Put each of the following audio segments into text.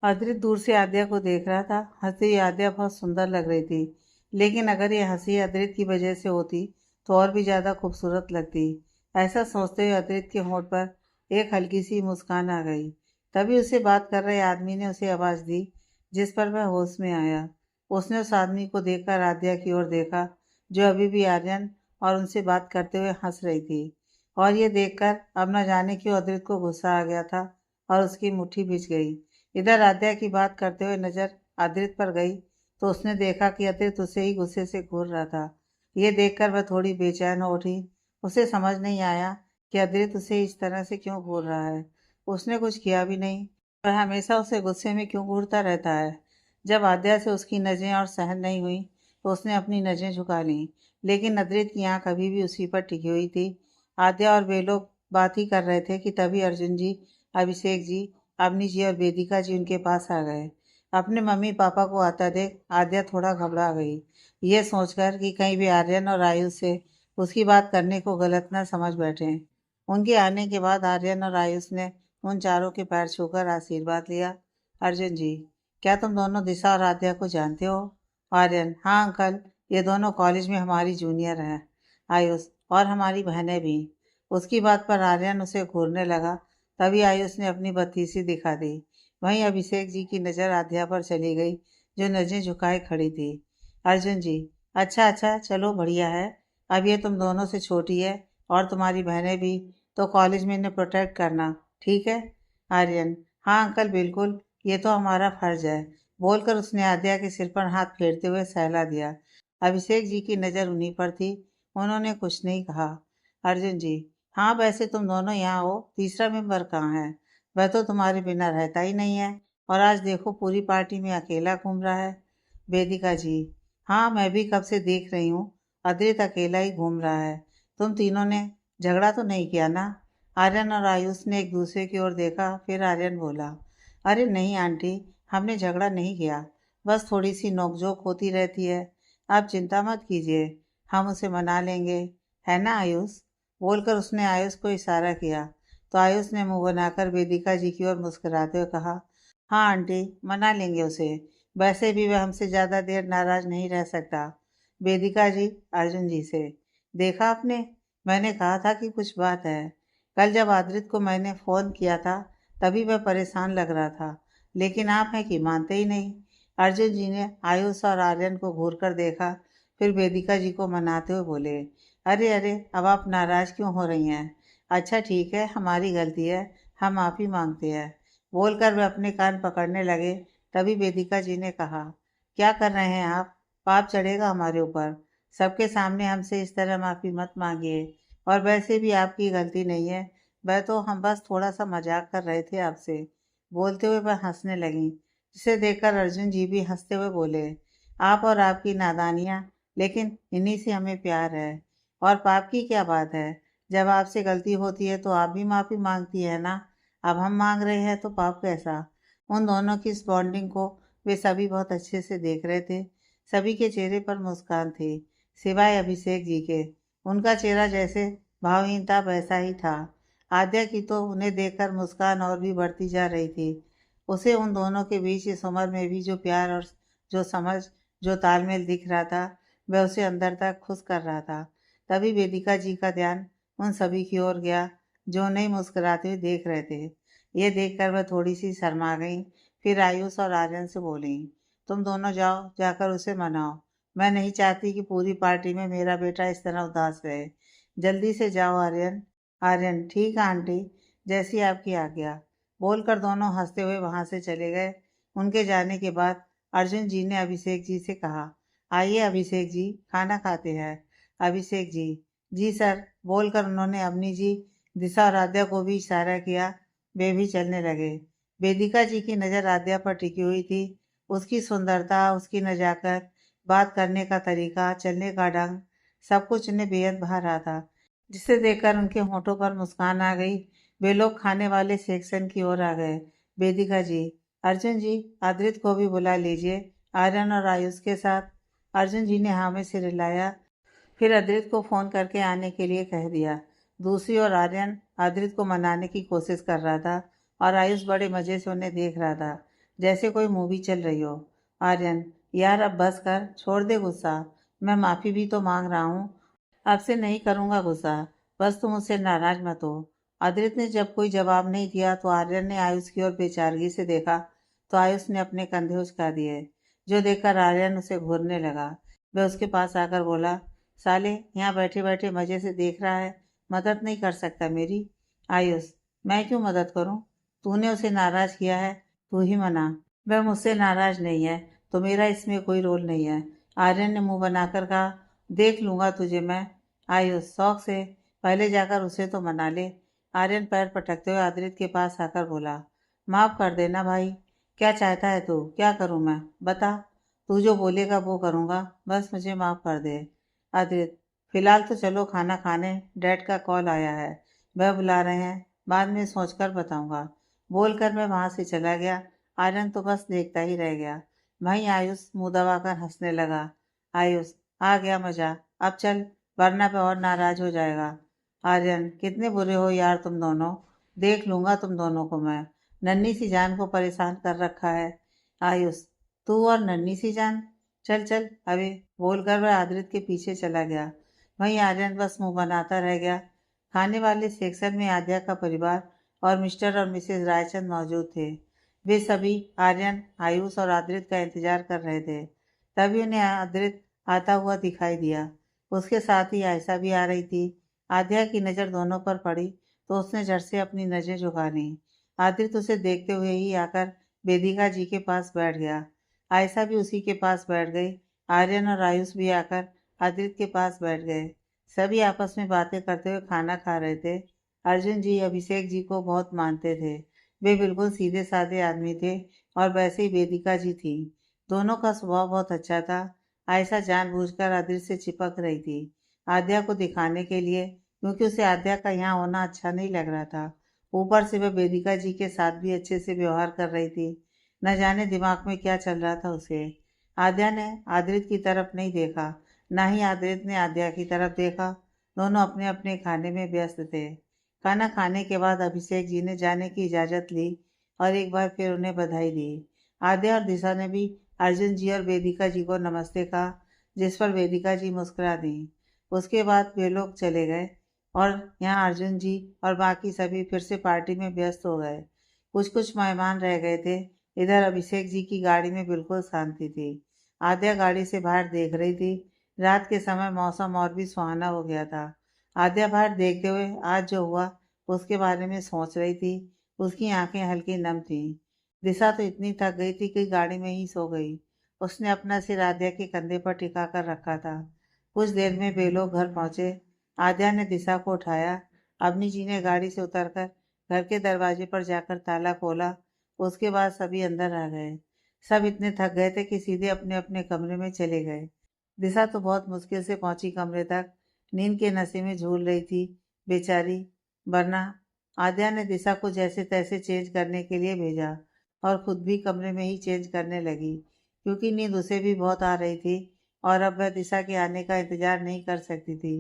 अद्रित दूर से आद्या को देख रहा था। हंसती हुई आद्या बहुत सुंदर लग रही थी, लेकिन अगर ये हंसी अद्रित की वजह से होती तो और भी ज़्यादा खूबसूरत लगती। ऐसा सोचते हुए अद्रित के होंठ पर एक हल्की सी मुस्कान आ गई। तभी उससे बात कर रहे आदमी ने उसे आवाज़ दी, जिस पर वह होश में आया। उसने उस आदमी को देखकर आद्या की ओर देखा, जो अभी भी आर्यन और उनसे बात करते हुए हंस रही थी। और ये देखकर अब न जाने क्यों अद्रित को गुस्सा आ गया था और उसकी मुट्ठी भिज गई। इधर आद्या की बात करते हुए नजर अद्रित पर गई तो उसने देखा कि अद्रित उसे ही गुस्से से घूर रहा था। ये देखकर वह थोड़ी बेचैन हो उठी। उसे समझ नहीं आया कि अद्रित उसे इस तरह से क्यों घूर रहा है। उसने कुछ किया भी नहीं, वह हमेशा उसे गुस्से में क्यों घूरता रहता है। जब आद्या से उसकी नज़रें और सहन नहीं हुई तो उसने अपनी नज़रें झुका लीं, लेकिन अद्रित की आंख अभी भी उसी पर टिकी हुई थी। आद्या और वे लोग बात ही कर रहे थे कि तभी अर्जुन जी, अभिषेक जी, अवनी जी और वेदिका जी उनके पास आ गए। अपने मम्मी पापा को आता देख आद्या थोड़ा घबरा गई, ये सोचकर कि कहीं भी आर्यन और आयुष से उसकी बात करने को गलत न समझ बैठे। उनके आने के बाद आर्यन और आयुष ने उन चारों के पैर छूकर आशीर्वाद लिया। अर्जुन जी, क्या तुम दोनों दिशा और आद्या को जानते हो? आर्यन, हाँ अंकल, ये दोनों कॉलेज में हमारी जूनियर हैं। आयुष, और हमारी बहनें भी। उसकी बात पर आर्यन उसे घूरने लगा। तभी आयुष ने अपनी बत्तीसी दिखा दी। वहीं अभिषेक जी की नज़र आद्या पर चली गई, जो नज़रें झुकाए खड़ी थी। अर्जुन जी, अच्छा अच्छा, चलो बढ़िया है। अब ये तुम दोनों से छोटी है और तुम्हारी बहनें भी, तो कॉलेज में इन्हें प्रोटेक्ट करना, ठीक है? आर्यन, हाँ अंकल बिल्कुल, ये तो हमारा फर्ज है, बोलकर उसने आद्या के सिर पर हाथ फेरते हुए सहला दिया। अभिषेक जी की नज़र उन्हीं पर थी। उन्होंने कुछ नहीं कहा। अर्जुन जी, हाँ वैसे तुम दोनों यहाँ हो, तीसरा मेंबर कहाँ है? वह तो तुम्हारे बिना रहता ही नहीं है, और आज देखो पूरी पार्टी में अकेला घूम रहा है। वेदिका जी, हाँ मैं भी कब से देख रही हूँ, अद्रित अकेला ही घूम रहा है। तुम तीनों ने झगड़ा तो नहीं किया ना? आर्यन और आयुष ने एक दूसरे की ओर देखा, फिर आर्यन बोला, अरे नहीं आंटी, हमने झगड़ा नहीं किया, बस थोड़ी सी नोकझोंक होती रहती है। आप चिंता मत कीजिए, हम उसे मना लेंगे, है ना आयुष? बोलकर उसने आयुष को इशारा किया, तो आयुष ने मुंह बनाकर वेदिका जी की ओर मुस्कुराते हुए कहा, हाँ आंटी, मना लेंगे उसे, वैसे भी वह हमसे ज़्यादा देर नाराज नहीं रह सकता। वेदिका जी, अर्जुन जी से, देखा आपने, मैंने कहा था कि कुछ बात है। कल जब आद्रित को मैंने फ़ोन किया था तभी वह परेशान लग रहा था, लेकिन आप हैं कि मानते ही नहीं। अर्जुन जी ने आयुष और आर्यन को घूर कर देखा, फिर वेदिका जी को मनाते हुए बोले, अरे अरे, अब आप नाराज़ क्यों हो रही हैं? अच्छा ठीक है, हमारी गलती है, हम माफ़ी मांगते हैं। बोलकर वे अपने कान पकड़ने लगे। तभी वेदिका जी ने कहा, क्या कर रहे हैं आप? पाप चढ़ेगा हमारे ऊपर। सबके सामने हमसे इस तरह माफ़ी मत मांगिए, और वैसे भी आपकी गलती नहीं है, वह तो हम बस थोड़ा सा मजाक कर रहे थे आपसे। बोलते हुए वह हंसने लगी, जिसे देखकर अर्जुन जी भी हंसते हुए बोले, आप और आपकी नादानियाँ, लेकिन इन्हीं से हमें प्यार है। और पाप की क्या बात है? जब आपसे गलती होती है तो आप भी माफ़ी मांगती है ना। अब हम मांग रहे हैं तो पाप कैसा? उन दोनों की इस बॉन्डिंग को वे सभी बहुत अच्छे से देख रहे थे। सभी के चेहरे पर मुस्कान थी, सिवाय अभिषेक जी के। उनका चेहरा जैसे भावहीन था वैसा ही था। आद्या की तो उन्हें देखकर मुस्कान और भी बढ़ती जा रही थी। उसे उन दोनों के बीच इस उम्र में भी जो प्यार और जो समझ, जो तालमेल दिख रहा था, वह उसे अंदर तक खुश कर रहा था। तभी वेदिका जी का ध्यान उन सभी की ओर गया, जो उन्हें मुस्कुराते हुए देख रहे थे। ये देखकर वह थोड़ी सी शर्मा गई। फिर आयुष और आर्यन से बोली, तुम दोनों जाओ, जाकर उसे मनाओ। मैं नहीं चाहती कि पूरी पार्टी में मेरा बेटा इस तरह उदास रहे। जल्दी से जाओ आर्यन। आर्यन, ठीक है आंटी, जैसी आपकी आज्ञा। बोलकर दोनों हंसते हुए वहां से चले गए। उनके जाने के बाद अर्जुन जी ने अभिषेक जी से कहा, आइए अभिषेक जी, खाना खाते हैं। अभिषेक जी, जी सर, बोलकर उन्होंने अवनी जी, दिशा और आद्या को भी इशारा किया। वे भी चलने लगे। वेदिका जी की नज़र आद्या पर टिकी हुई थी। उसकी सुंदरता, उसकी नजाकत, बात करने का तरीका, चलने का ढंग, सब कुछ उन्हें बेहद भा रहा था, जिसे देखकर उनके होठों पर मुस्कान आ गई। वे लोग खाने वाले सेक्शन की ओर आ गए। वेदिका जी, अर्जुन जी, आद्रित को भी बुला लीजिए, आर्यन और आयुष के साथ। अर्जुन जी ने हाँ में सिर हिलाया, फिर अद्रित को फ़ोन करके आने के लिए कह दिया। दूसरी ओर आर्यन अद्रित को मनाने की कोशिश कर रहा था, और आयुष बड़े मज़े से उन्हें देख रहा था। जैसे कोई मूवी चल रही हो। आर्यन, यार अब बस कर, छोड़ दे गुस्सा। मैं माफ़ी भी तो मांग रहा हूँ। अब से नहीं करूँगा गुस्सा। बस तुम मुझसे नाराज मत हो। अद्रित ने जब कोई जवाब नहीं दिया तो आर्यन ने आयुष की ओर बेचारगी से देखा तो आयुष ने अपने कंधे उचका दिए, जो देखकर आर्यन उसे घूरने लगा। वह उसके पास आकर बोला, साले यहाँ बैठे बैठे मजे से देख रहा है, मदद नहीं कर सकता मेरी? आयुष, मैं क्यों मदद करूँ? तूने उसे नाराज किया है, तू ही मना। वह मुझसे नाराज नहीं है तो मेरा इसमें कोई रोल नहीं है। आर्यन ने मुंह बनाकर कहा, देख लूंगा तुझे मैं। आयुष शौक से, पहले जाकर उसे तो मना ले। आर्यन पैर पटकते हुए आदित्य के पास आकर बोला, माफ कर देना भाई। क्या चाहता है तू? क्या करूं मैं? बता। तू जो बोलेगा वो करूंगा, बस मुझे माफ कर दे। आदित्य, फिलहाल तो चलो खाना खाने, डैड का कॉल आया है, वह बुला रहे हैं, बाद में सोचकर बताऊंगा। बोलकर मैं वहां से चला गया। आर्यन तो बस देखता ही रह गया। वहीं आयुष मुंह दबाकर हंसने लगा। आयुष, आ गया मजा, अब चल, वरना पे और नाराज हो जाएगा। आर्यन, कितने बुरे हो यार तुम दोनों। देख लूंगा तुम दोनों को मैं। नन्ही सी जान को परेशान कर रखा है। आयुष, तू और नन्ही सी जान, चल चल अभी। बोलकर वह आदित्य के पीछे चला गया। वहीं आर्यन बस मुंह बनाता रह गया। खाने वाले सेक्शन में आद्या का परिवार और मिस्टर और मिसेस रायचंद मौजूद थे। वे सभी आर्यन, आयुष और आद्रित का इंतजार कर रहे थे। तभी उन्हें आद्रित आता हुआ दिखाई दिया। उसके साथ ही आयशा भी आ रही थी। आद्या की नज़र दोनों पर पड़ी तो उसने झट से अपनी नज़र झुका ली। आद्रित उसे देखते हुए ही आकर वेदिका जी के पास बैठ गया। आयशा भी उसी के पास बैठ गई। आर्यन और आयुष भी आकर आद्रित के पास बैठ गए। सभी आपस में बातें करते हुए खाना खा रहे थे। अर्जुन जी अभिषेक जी को बहुत मानते थे। वे बिल्कुल सीधे साधे आदमी थे और वैसे ही वेदिका जी थी। दोनों का स्वभाव बहुत अच्छा था। आयशा जानबूझकर आदित्य से चिपक रही थी, आद्या को दिखाने के लिए, क्योंकि उसे आद्या का यहाँ होना अच्छा नहीं लग रहा था। ऊपर से वह वेदिका जी के साथ भी अच्छे से व्यवहार कर रही थी। न जाने दिमाग में क्या चल रहा था उसे। आद्या ने आदित्य की तरफ नहीं देखा, न ही आदित्य ने आद्या की तरफ देखा। दोनों अपने अपने खाने में व्यस्त थे। खाना खाने के बाद अभिषेक जी ने जाने की इजाज़त ली और एक बार फिर उन्हें बधाई दी। आद्या और दिशा ने भी अर्जुन जी और वेदिका जी को नमस्ते कहा, जिस पर वेदिका जी मुस्कुरा दी। उसके बाद वे लोग चले गए और यहाँ अर्जुन जी और बाकी सभी फिर से पार्टी में व्यस्त हो गए। कुछ कुछ मेहमान रह गए थे। इधर अभिषेक जी की गाड़ी में बिल्कुल शांति थी। आद्या गाड़ी से बाहर देख रही थी। रात के समय मौसम और भी सुहाना हो गया था। आद्या बाहर देखते हुए आज जो हुआ उसके बारे में सोच रही थी। उसकी आंखें हल्की नम थीं। दिशा तो इतनी थक गई थी कि गाड़ी में ही सो गई। उसने अपना सिर आद्या के कंधे पर टिका कर रखा था। कुछ देर में वे लोग घर पहुंचे। आद्या ने दिशा को उठाया। अवनी जी ने गाड़ी से उतरकर घर के दरवाजे पर जाकर ताला खोला। उसके बाद सभी अंदर आ गए। सब इतने थक गए थे कि सीधे अपने अपने कमरे में चले गए। दिशा तो बहुत मुश्किल से पहुंची कमरे तक। नींद के नशे में झूल रही थी बेचारी। वरना आद्या ने दिशा को जैसे तैसे चेंज करने के लिए भेजा और खुद भी कमरे में ही चेंज करने लगी, क्योंकि नींद उसे भी बहुत आ रही थी और अब वह दिशा के आने का इंतजार नहीं कर सकती थी।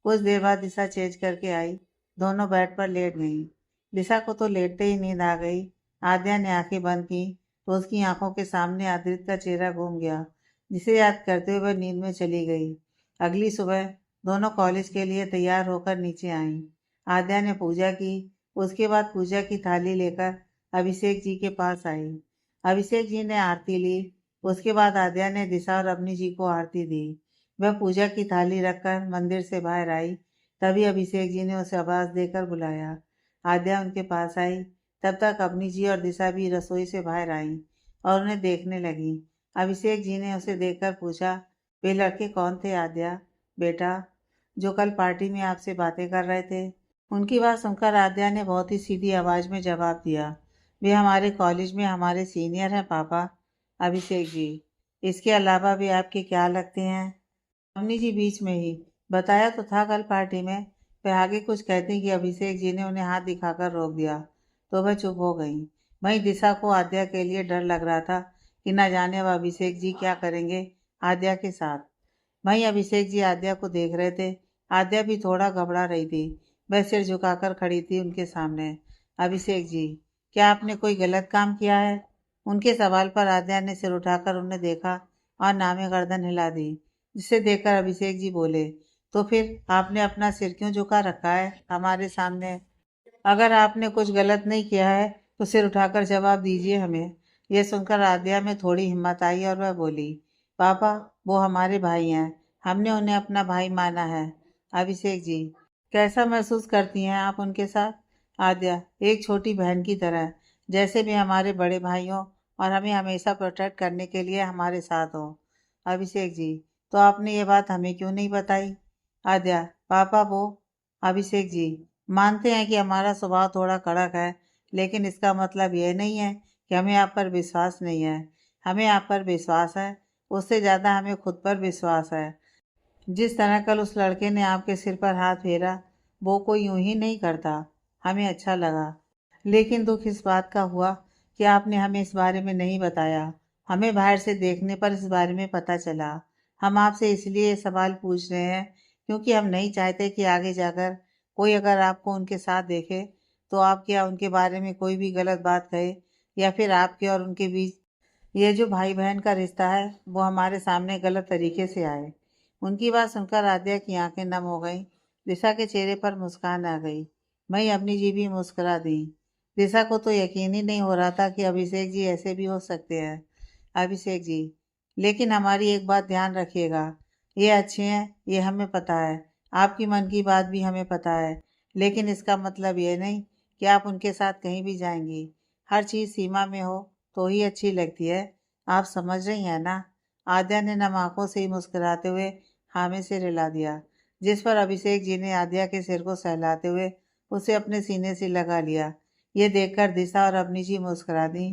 कुछ देर बाद दिशा चेंज करके आई। दोनों बेड पर लेट गईं। दिशा को तो लेटते ही नींद आ गई। आद्या ने आंखें बंद की तो उसकी आंखों के सामने आदित्य का चेहरा घूम गया, जिसे याद करते हुए वह नींद में चली गई। अगली सुबह दोनों कॉलेज के लिए तैयार होकर नीचे आईं। आद्या ने पूजा की। उसके बाद पूजा की थाली लेकर अभिषेक जी के पास आई। अभिषेक जी ने आरती ली। उसके बाद आद्या ने दिशा और अवनी जी को आरती दी। वह पूजा की थाली रखकर मंदिर से बाहर आई। तभी अभिषेक जी ने उसे आवाज देकर बुलाया। आद्या उनके पास आई। तब तक अवनी जी और दिशा भी रसोई से बाहर आईं और उन्हें देखने लगी। अभिषेक जी ने उसे देखकर पूछा, वे लड़के कौन थे आद्या बेटा, जो कल पार्टी में आपसे बातें कर रहे थे? उनकी बात सुनकर आद्या ने बहुत ही सीधी आवाज में जवाब दिया, वे हमारे कॉलेज में हमारे सीनियर हैं पापा। अभिषेक जी, इसके अलावा वे आपके क्या लगते हैं? अवनी जी बीच में ही, बताया तो था कल पार्टी में। वह आगे कुछ कहती कि अभिषेक जी ने उन्हें हाथ दिखाकर रोक दिया तो वह चुप हो गई। वहीं दिशा को आद्या के लिए डर लग रहा था कि न जाने वह अभिषेक जी क्या करेंगे आद्या के साथ। वहीं अभिषेक जी आद्या को देख रहे थे। आद्या भी थोड़ा घबरा रही थी। वह सिर झुकाकर खड़ी थी उनके सामने। अभिषेक जी, क्या आपने कोई गलत काम किया है? उनके सवाल पर आद्या ने सिर उठाकर उन्हें देखा और नामे गर्दन हिला दी, जिसे देखकर अभिषेक जी बोले, तो फिर आपने अपना सिर क्यों झुका रखा है हमारे सामने? अगर आपने कुछ गलत नहीं किया है तो सिर उठाकर जवाब दीजिए हमें। यह सुनकर आद्या में थोड़ी हिम्मत आई और वह बोली, पापा, वो हमारे भाई हैं, हमने उन्हें अपना भाई माना है। अभिषेक जी, कैसा महसूस करती हैं आप उनके साथ? आद्या, एक छोटी बहन की तरह, जैसे भी हमारे बड़े भाई हों और हमें हमेशा प्रोटेक्ट करने के लिए हमारे साथ हो। अभिषेक जी, तो आपने ये बात हमें क्यों नहीं बताई? आद्या, पापा वो, अभिषेक जी, मानते हैं कि हमारा स्वभाव थोड़ा कड़क है, लेकिन इसका मतलब यह नहीं है कि हमें आप पर विश्वास नहीं है। हमें आप पर विश्वास है, उससे ज़्यादा हमें खुद पर विश्वास है। जिस तरह कल उस लड़के ने आपके सिर पर हाथ फेरा, वो कोई यूं ही नहीं करता। हमें अच्छा लगा, लेकिन दुख इस बात का हुआ कि आपने हमें इस बारे में नहीं बताया। हमें बाहर से देखने पर इस बारे में पता चला। हम आपसे इसलिए ये सवाल पूछ रहे हैं क्योंकि हम नहीं चाहते कि आगे जाकर कोई अगर आपको उनके साथ देखे तो आपके या उनके बारे में कोई भी गलत बात कहे, या फिर आपके और उनके बीच ये जो भाई बहन का रिश्ता है वो हमारे सामने गलत तरीके से आए। उनकी बात सुनकर आद्या की आंखें नम हो गईं। दिशा के चेहरे पर मुस्कान आ गई। वहीं अपनी जी भी मुस्कुरा दी। दिशा को तो यकीन ही नहीं हो रहा था कि अभिषेक जी ऐसे भी हो सकते हैं। अभिषेक जी, लेकिन हमारी एक बात ध्यान रखिएगा, ये अच्छे हैं, ये हमें पता है, आपकी मन की बात भी हमें पता है, लेकिन इसका मतलब ये नहीं कि आप उनके साथ कहीं भी जाएंगी। हर चीज़ सीमा में हो तो ही अच्छी लगती है। आप समझ रही हैं ना? आद्या ने नम आंखों से ही मुस्कुराते हुए हाँ में सिर हिला दिया, जिस पर अभिषेक जी ने आद्या के सिर को सहलाते हुए उसे अपने सीने से लगा लिया। ये देखकर दिशा और अवनी जी मुस्कुरा दी।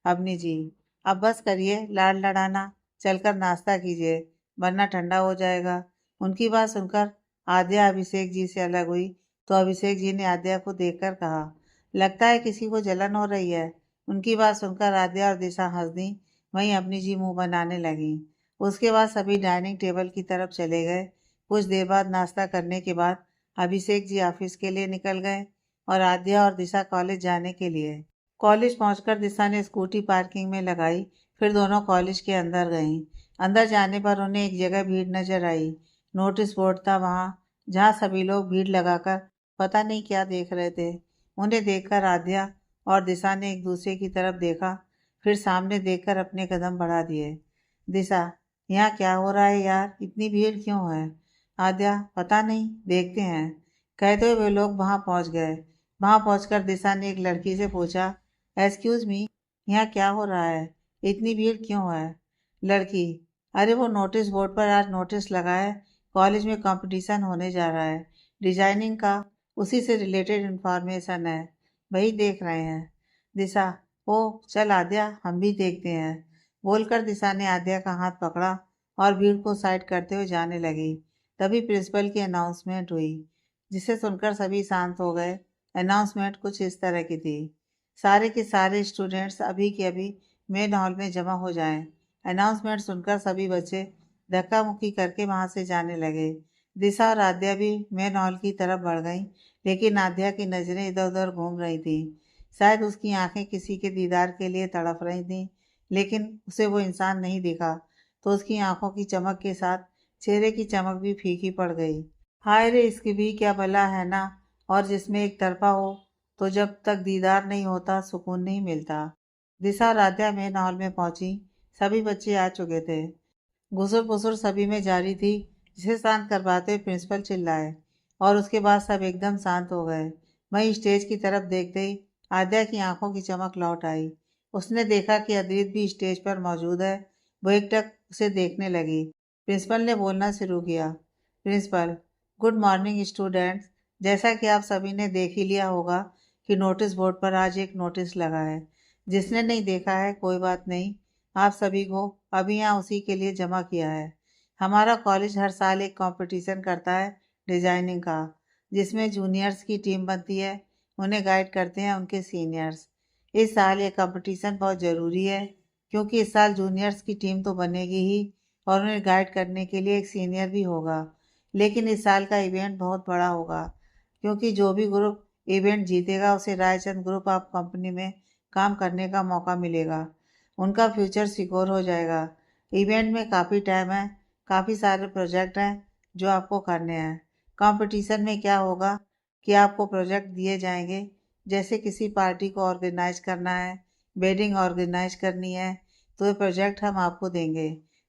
अवनी जी, अब बस करिए लाड लड़ाना, चलकर नाश्ता कीजिए, वरना ठंडा हो जाएगा। उनकी बात सुनकर आद्या अभिषेक जी से अलग हुई तो अभिषेक जी ने आद्या को देखकर कहा, लगता है किसी को जलन हो रही है। उनकी बात सुनकर आद्या और दिशा हंस दी। वहीं अपनी जी मुंह बनाने लगी। उसके बाद सभी डाइनिंग टेबल की तरफ चले गए। कुछ देर बाद नाश्ता करने के बाद अभिषेक जी ऑफिस के लिए निकल गए और आद्या और दिशा कॉलेज जाने के लिए। कॉलेज पहुंचकर दिशा ने स्कूटी पार्किंग में लगाई, फिर दोनों कॉलेज के अंदर गईं। अंदर जाने पर उन्हें एक जगह भीड़ नजर आई। नोटिस बोर्ड था वहां, जहां सभी लोग भीड़ लगाकर पता नहीं क्या देख रहे थे। उन्हें देखकर आद्या और दिशा ने एक दूसरे की तरफ देखा, फिर सामने देखकर अपने कदम बढ़ा दिए। दिशा, यहाँ क्या हो रहा है यार, इतनी भीड़ क्यों है? आद्या, पता नहीं, देखते हैं। कहते हुए वे लोग वहां पहुंच गए। वहां पहुंचकर दिशा ने एक लड़की से पूछा, एक्सक्यूज मी, यहाँ क्या हो रहा है, इतनी भीड़ क्यों है? लड़की, अरे वो नोटिस बोर्ड पर आज नोटिस लगा है, कॉलेज में कंपटीशन होने जा रहा है डिजाइनिंग का, उसी से रिलेटेड इंफॉर्मेशन है, वही देख रहे हैं। दिशा, ओ चल आद्या, हम भी देखते हैं। बोलकर दिशा ने आद्या का हाथ पकड़ा और भीड़ को साइड करते हुए जाने लगी। तभी प्रिंसिपल की अनाउंसमेंट हुई, जिसे सुनकर सभी शांत हो गए। अनाउंसमेंट कुछ इस तरह की थी, सारे के सारे स्टूडेंट्स अभी के अभी मेन हॉल में जमा हो जाएं। अनाउंसमेंट सुनकर सभी बच्चे धक्का मुक्की करके वहां से जाने लगे। दिशा और आद्या भी मेन हॉल की तरफ बढ़ गईं, लेकिन आद्या की नज़रें इधर उधर घूम रही थी। शायद उसकी आंखें किसी के दीदार के लिए तड़प रही थीं, लेकिन उसे वो इंसान नहीं दिखा, तो उसकी आंखों की चमक के साथ चेहरे की चमक भी फीकी पड़ गई। हाय रे, इसकी भी क्या भला है ना। और जिसमें एक तरफा हो तो जब तक दीदार नहीं होता सुकून नहीं मिलता। दिशा और आद्या मेन हॉल में पहुंची। सभी बच्चे आ चुके थे। घुसुर पुसुर सभी में जारी थी, जिसे शांत करवाते हुए प्रिंसिपल चिल्लाए और उसके बाद सब एकदम शांत हो गए। वहीं स्टेज की तरफ देखते ही आद्या की आंखों की चमक लौट आई। उसने देखा कि अद्रित भी स्टेज पर मौजूद है। वो एकटक उसे देखने लगी। प्रिंसिपल ने बोलना शुरू किया, प्रिंसिपल, गुड मॉर्निंग स्टूडेंट्स। जैसा कि आप सभी ने देख ही लिया होगा कि नोटिस बोर्ड पर आज एक नोटिस लगा है। जिसने नहीं देखा है कोई बात नहीं, आप सभी को अभी यहाँ उसी के लिए जमा किया है। हमारा कॉलेज हर साल एक कंपटीशन करता है डिजाइनिंग का, जिसमें जूनियर्स की टीम बनती है, उन्हें गाइड करते हैं उनके सीनियर्स। इस साल ये कंपटीशन बहुत ज़रूरी है, क्योंकि इस साल जूनियर्स की टीम तो बनेगी ही और उन्हें गाइड करने के लिए एक सीनियर भी होगा। लेकिन इस साल का इवेंट बहुत बड़ा होगा, क्योंकि जो भी ग्रुप इवेंट जीतेगा उसे रायचंद ग्रुप ऑफ कंपनी में काम करने का मौका मिलेगा। उनका फ्यूचर सिक्योर हो जाएगा। इवेंट में काफ़ी टाइम है, काफ़ी सारे प्रोजेक्ट हैं जो आपको करने हैं। कंपटीशन में क्या होगा कि आपको प्रोजेक्ट दिए जाएंगे, जैसे किसी पार्टी को ऑर्गेनाइज करना है, वेडिंग ऑर्गेनाइज करनी है, तो ये प्रोजेक्ट हम आपको देंगे।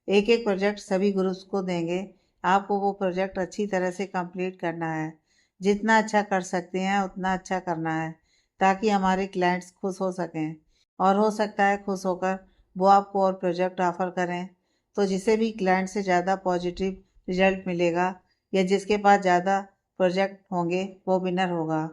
एक एक प्रोजेक्ट सभी ग्रुप्स को देंगे। आपको वो प्रोजेक्ट अच्छी तरह से कंप्लीट करना है। जितना अच्छा कर सकते हैं उतना अच्छा करना है, ताकि हमारे क्लाइंट्स खुश हो सकें, और हो सकता है खुश होकर वो आपको और प्रोजेक्ट ऑफर करें। तो जिसे भी क्लाइंट से ज़्यादा पॉजिटिव रिजल्ट मिलेगा या जिसके पास ज़्यादा प्रोजेक्ट होंगे वो विनर होगा,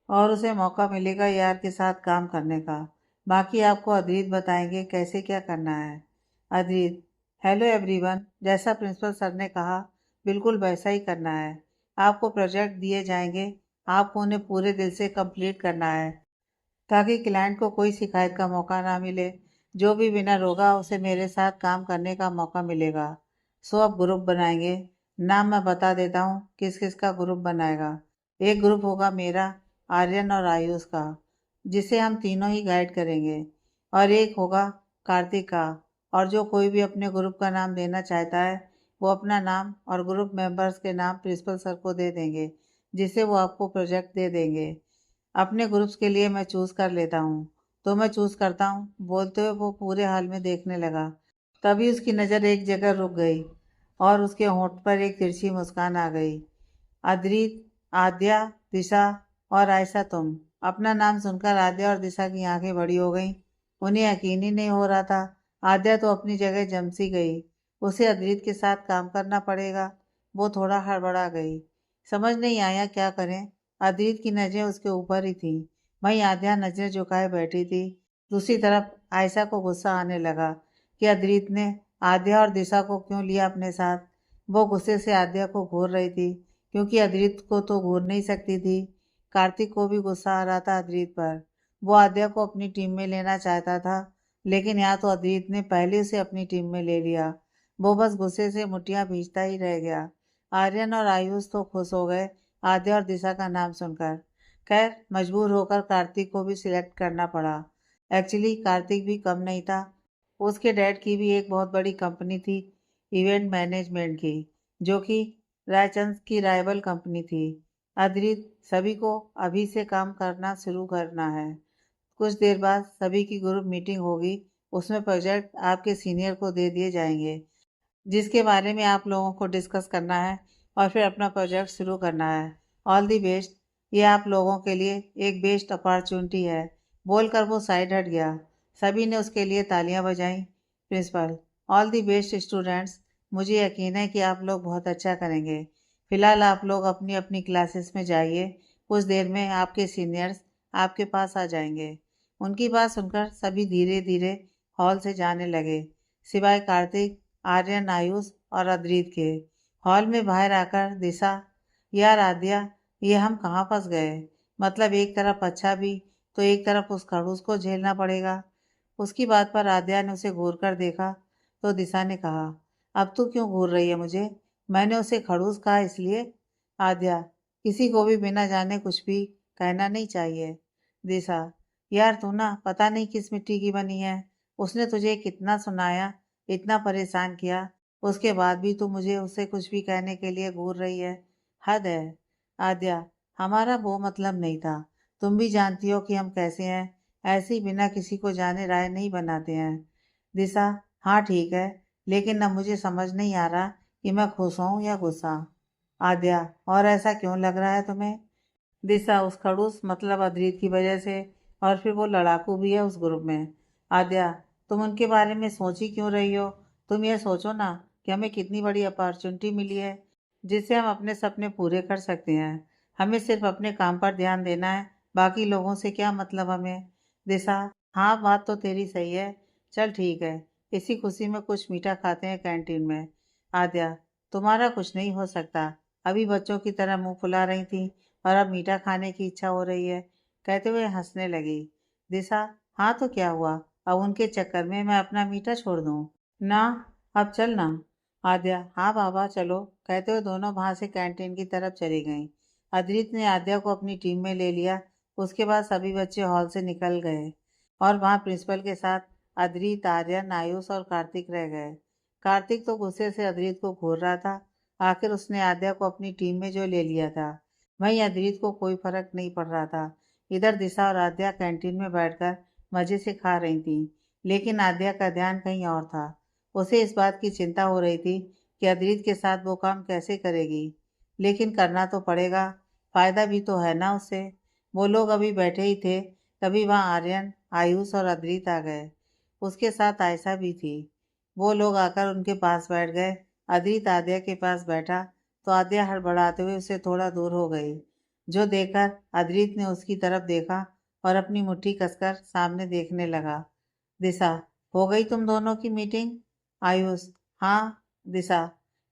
और उसे मौका मिलेगा यार के साथ काम करने का। बाकी आपको अद्रीत बताएंगे कैसे क्या करना है। अद्रीत: हेलो एवरीवन, जैसा प्रिंसिपल सर ने कहा बिल्कुल वैसा ही करना है। आपको प्रोजेक्ट दिए जाएंगे, आपको उन्हें पूरे दिल से कंप्लीट करना है, ताकि क्लाइंट को कोई शिकायत का मौका ना मिले। जो भी विनर होगा उसे मेरे साथ काम करने का मौका मिलेगा। सो अब ग्रुप बनाएंगे। नाम मैं बता देता हूँ किस किस का ग्रुप बनाएगा। एक ग्रुप होगा मेरा, आर्यन और आयुष का, जिसे हम तीनों ही गाइड करेंगे। और एक होगा कार्तिक का। और जो कोई भी अपने ग्रुप का नाम देना चाहता है वो अपना नाम और ग्रुप मेंबर्स के नाम प्रिंसिपल सर को दे देंगे, जिससे वो आपको प्रोजेक्ट दे देंगे। अपने ग्रुप्स के लिए मैं चूज़ कर लेता हूँ, तो मैं चूज़ करता हूँ, बोलते हुए वो पूरे हाल में देखने लगा। तभी उसकी नज़र एक जगह रुक गई और उसके होंठ पर एक तिरछी मुस्कान आ गई। अद्रित, आद्या, दिशा और आयशा तुम। अपना नाम सुनकर आद्या और दिशा की आंखें बड़ी हो गईं। उन्हें यकीन ही नहीं हो रहा था। आद्या तो अपनी जगह जम सी गई। उसे अद्रित के साथ काम करना पड़ेगा। वो थोड़ा हड़बड़ा गई। समझ नहीं आया क्या करें। अद्रित की नज़रें उसके ऊपर ही थीं। वहीं आद्या नज़रें झुकाए बैठी थी। दूसरी तरफ आयशा को गुस्सा आने लगा कि अद्रित ने आद्या और दिशा को क्यों लिया अपने साथ। वो गुस्से से आद्या को घूर रही थी, क्योंकि अद्रित को तो घूर नहीं सकती थी। कार्तिक को भी गुस्सा आ रहा था अद्रित पर। वो आद्या को अपनी टीम में लेना चाहता था, लेकिन यहाँ तो अद्रित ने पहले उसे अपनी टीम में ले लिया। वो बस गुस्से से मुठ्ठियां भींचता ही रह गया। आर्यन और आयुष तो खुश हो गए आद्या और दिशा का नाम सुनकर। खैर, मजबूर होकर कार्तिक को भी सिलेक्ट करना पड़ा। एक्चुअली कार्तिक भी कम नहीं था। उसके डैड की भी एक बहुत बड़ी कंपनी थी, इवेंट मैनेजमेंट की, जो कि रायचंद की राइवल कंपनी थी। अद्रित सभी को अभी से काम करना शुरू करना है। कुछ देर बाद सभी की ग्रुप मीटिंग होगी। उसमें प्रोजेक्ट आपके सीनियर को दे दिए जाएंगे, जिसके बारे में आप लोगों को डिस्कस करना है और फिर अपना प्रोजेक्ट शुरू करना है। All the best. ये आप लोगों के लिए एक बेस्ट अपॉर्चुनिटी है। बोलकर वो साइड हट गया। सभी ने उसके लिए तालियां बजाईं। Principal: all the best students. मुझे यकीन है कि आप लोग बहुत अच्छा करेंगे। फिलहाल आप लोग अपनी अपनी क्लासेस में जाइए। कुछ देर में आपके सीनियर्स आपके पास आ जाएंगे। उनकी बात सुनकर सभी धीरे धीरे हॉल से जाने लगे, सिवाय कार्तिक, आर्यन, आयुष और अद्रित के। हॉल में बाहर आकर दिशा: यार आद्या, ये हम कहाँ फंस गए। मतलब एक तरफ अच्छा भी तो एक तरफ उस खड़ूस को झेलना पड़ेगा। उसकी बात पर आद्या ने उसे घूर कर देखा तो दिशा ने कहा: अब तू क्यों घूर रही है मुझे? मैंने उसे खड़ूस कहा इसलिए। आद्या: किसी को भी बिना जाने कुछ भी कहना नहीं चाहिए। दिशा: यार तू ना पता नहीं किस मिट्टी की बनी है। उसने तुझे कितना सुनाया, इतना परेशान किया, उसके बाद भी तू मुझे उससे कुछ भी कहने के लिए घूर रही है। हद है। आद्या: हमारा वो मतलब नहीं था। तुम भी जानती हो कि हम कैसे हैं। ऐसे ही बिना किसी को जाने राय नहीं बनाते हैं। दिशा: हाँ ठीक है, लेकिन अब मुझे समझ नहीं आ रहा कि मैं खुश हूँ या गुस्सा। आद्या: और ऐसा क्यों लग रहा है तुम्हें? दिशा: उस खड़ूस मतलब अद्रीत की वजह से, और फिर वो लड़ाकू भी है उस ग्रुप में। आद्या: तुम उनके बारे में सोच ही क्यों रही हो? तुम ये सोचो ना कि हमें कितनी बड़ी अपॉर्चुनिटी मिली है, जिससे हम अपने सपने पूरे कर सकते हैं। हमें सिर्फ अपने काम पर ध्यान देना है, बाकी लोगों से क्या मतलब हमें। दिशा: हाँ बात तो तेरी सही है। चल ठीक है, इसी खुशी में कुछ मीठा खाते हैं कैंटीन में। आद्या: तुम्हारा कुछ नहीं हो सकता। अभी बच्चों की तरह मुंह फुला रही थी और अब मीठा खाने की इच्छा हो रही है, कहते हुए हंसने लगी। दिशा: हाँ तो क्या हुआ, अब उनके चक्कर में मैं अपना मीठा छोड़ दूँ? ना, अब चल ना। आद्या: हाँ बाबा चलो, कहते हुए दोनों वहां से कैंटीन की तरफ चली गईं। अद्रित ने आद्या को अपनी टीम में ले लिया। उसके बाद सभी बच्चे हॉल से निकल गए और वहां प्रिंसिपल के साथ अद्रित, आर्यन, आयुष और कार्तिक रह गए। कार्तिक तो गुस्से से अद्रित को घूर रहा था। आखिर उसने आद्या को अपनी टीम में जो ले लिया था। वहीं अद्रित को कोई फर्क नहीं पड़ रहा था। इधर दिशा और आद्या कैंटीन में बैठकर मजे से खा रही थी, लेकिन आद्या का ध्यान कहीं और था। उसे इस बात की चिंता हो रही थी कि अद्रित के साथ वो काम कैसे करेगी, लेकिन करना तो पड़ेगा, फायदा भी तो है ना उससे। वो लोग अभी बैठे ही थे, तभी वहाँ आर्यन, आयुष और अद्रित आ गए। उसके साथ आयशा भी थी। वो लोग आकर उनके पास बैठ गए। अद्रित आद्या के पास बैठा तो आद्या हड़बड़ाते हुए उससे थोड़ा दूर हो गई, जो देखकर अद्रित ने उसकी तरफ देखा और अपनी मुट्ठी कसकर सामने देखने लगा। दिशा, हो गई तुम दोनों की मीटिंग? आयुष, हाँ। दिशा,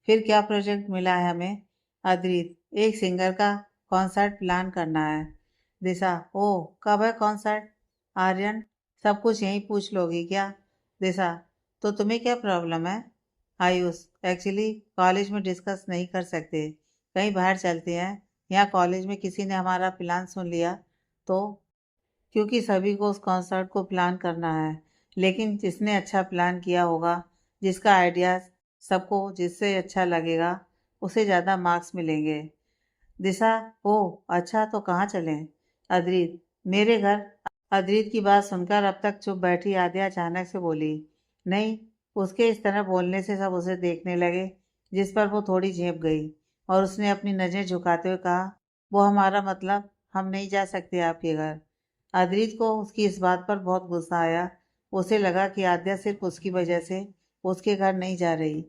फिर क्या प्रोजेक्ट मिला है हमें? अद्रित, एक सिंगर का कॉन्सर्ट प्लान करना है। दिशा, ओह, कब है कॉन्सर्ट? आर्यन, सब कुछ यहीं पूछ लोगी क्या? दिशा, तो तुम्हें क्या प्रॉब्लम है? आयुष, एक्चुअली कॉलेज में डिस्कस नहीं कर सकते, कहीं बाहर चलते हैं। यहाँ कॉलेज में किसी ने हमारा प्लान सुन लिया तो? क्योंकि सभी को उस कॉन्सर्ट को प्लान करना है, लेकिन जिसने अच्छा प्लान किया होगा, जिसका आइडिया सबको जिससे अच्छा लगेगा, उसे ज़्यादा मार्क्स मिलेंगे। दिशा, ओह अच्छा, तो कहाँ चलें? अद्रित, मेरे घर। अद्रित की बात सुनकर अब तक चुप बैठी आद्या अचानक से बोली। नहीं। उसके इस तरह बोलने से सब उसे देखने लगे, जिस पर वो थोड़ी झेप गई और उसने अपनी नज़रें झुकाते हुए कहा, वो हमारा मतलब, हम नहीं जा सकते आपके घर। अद्रित को उसकी इस बात पर बहुत गुस्सा आया। उसे लगा कि आद्या सिर्फ उसकी वजह से उसके घर नहीं जा रही।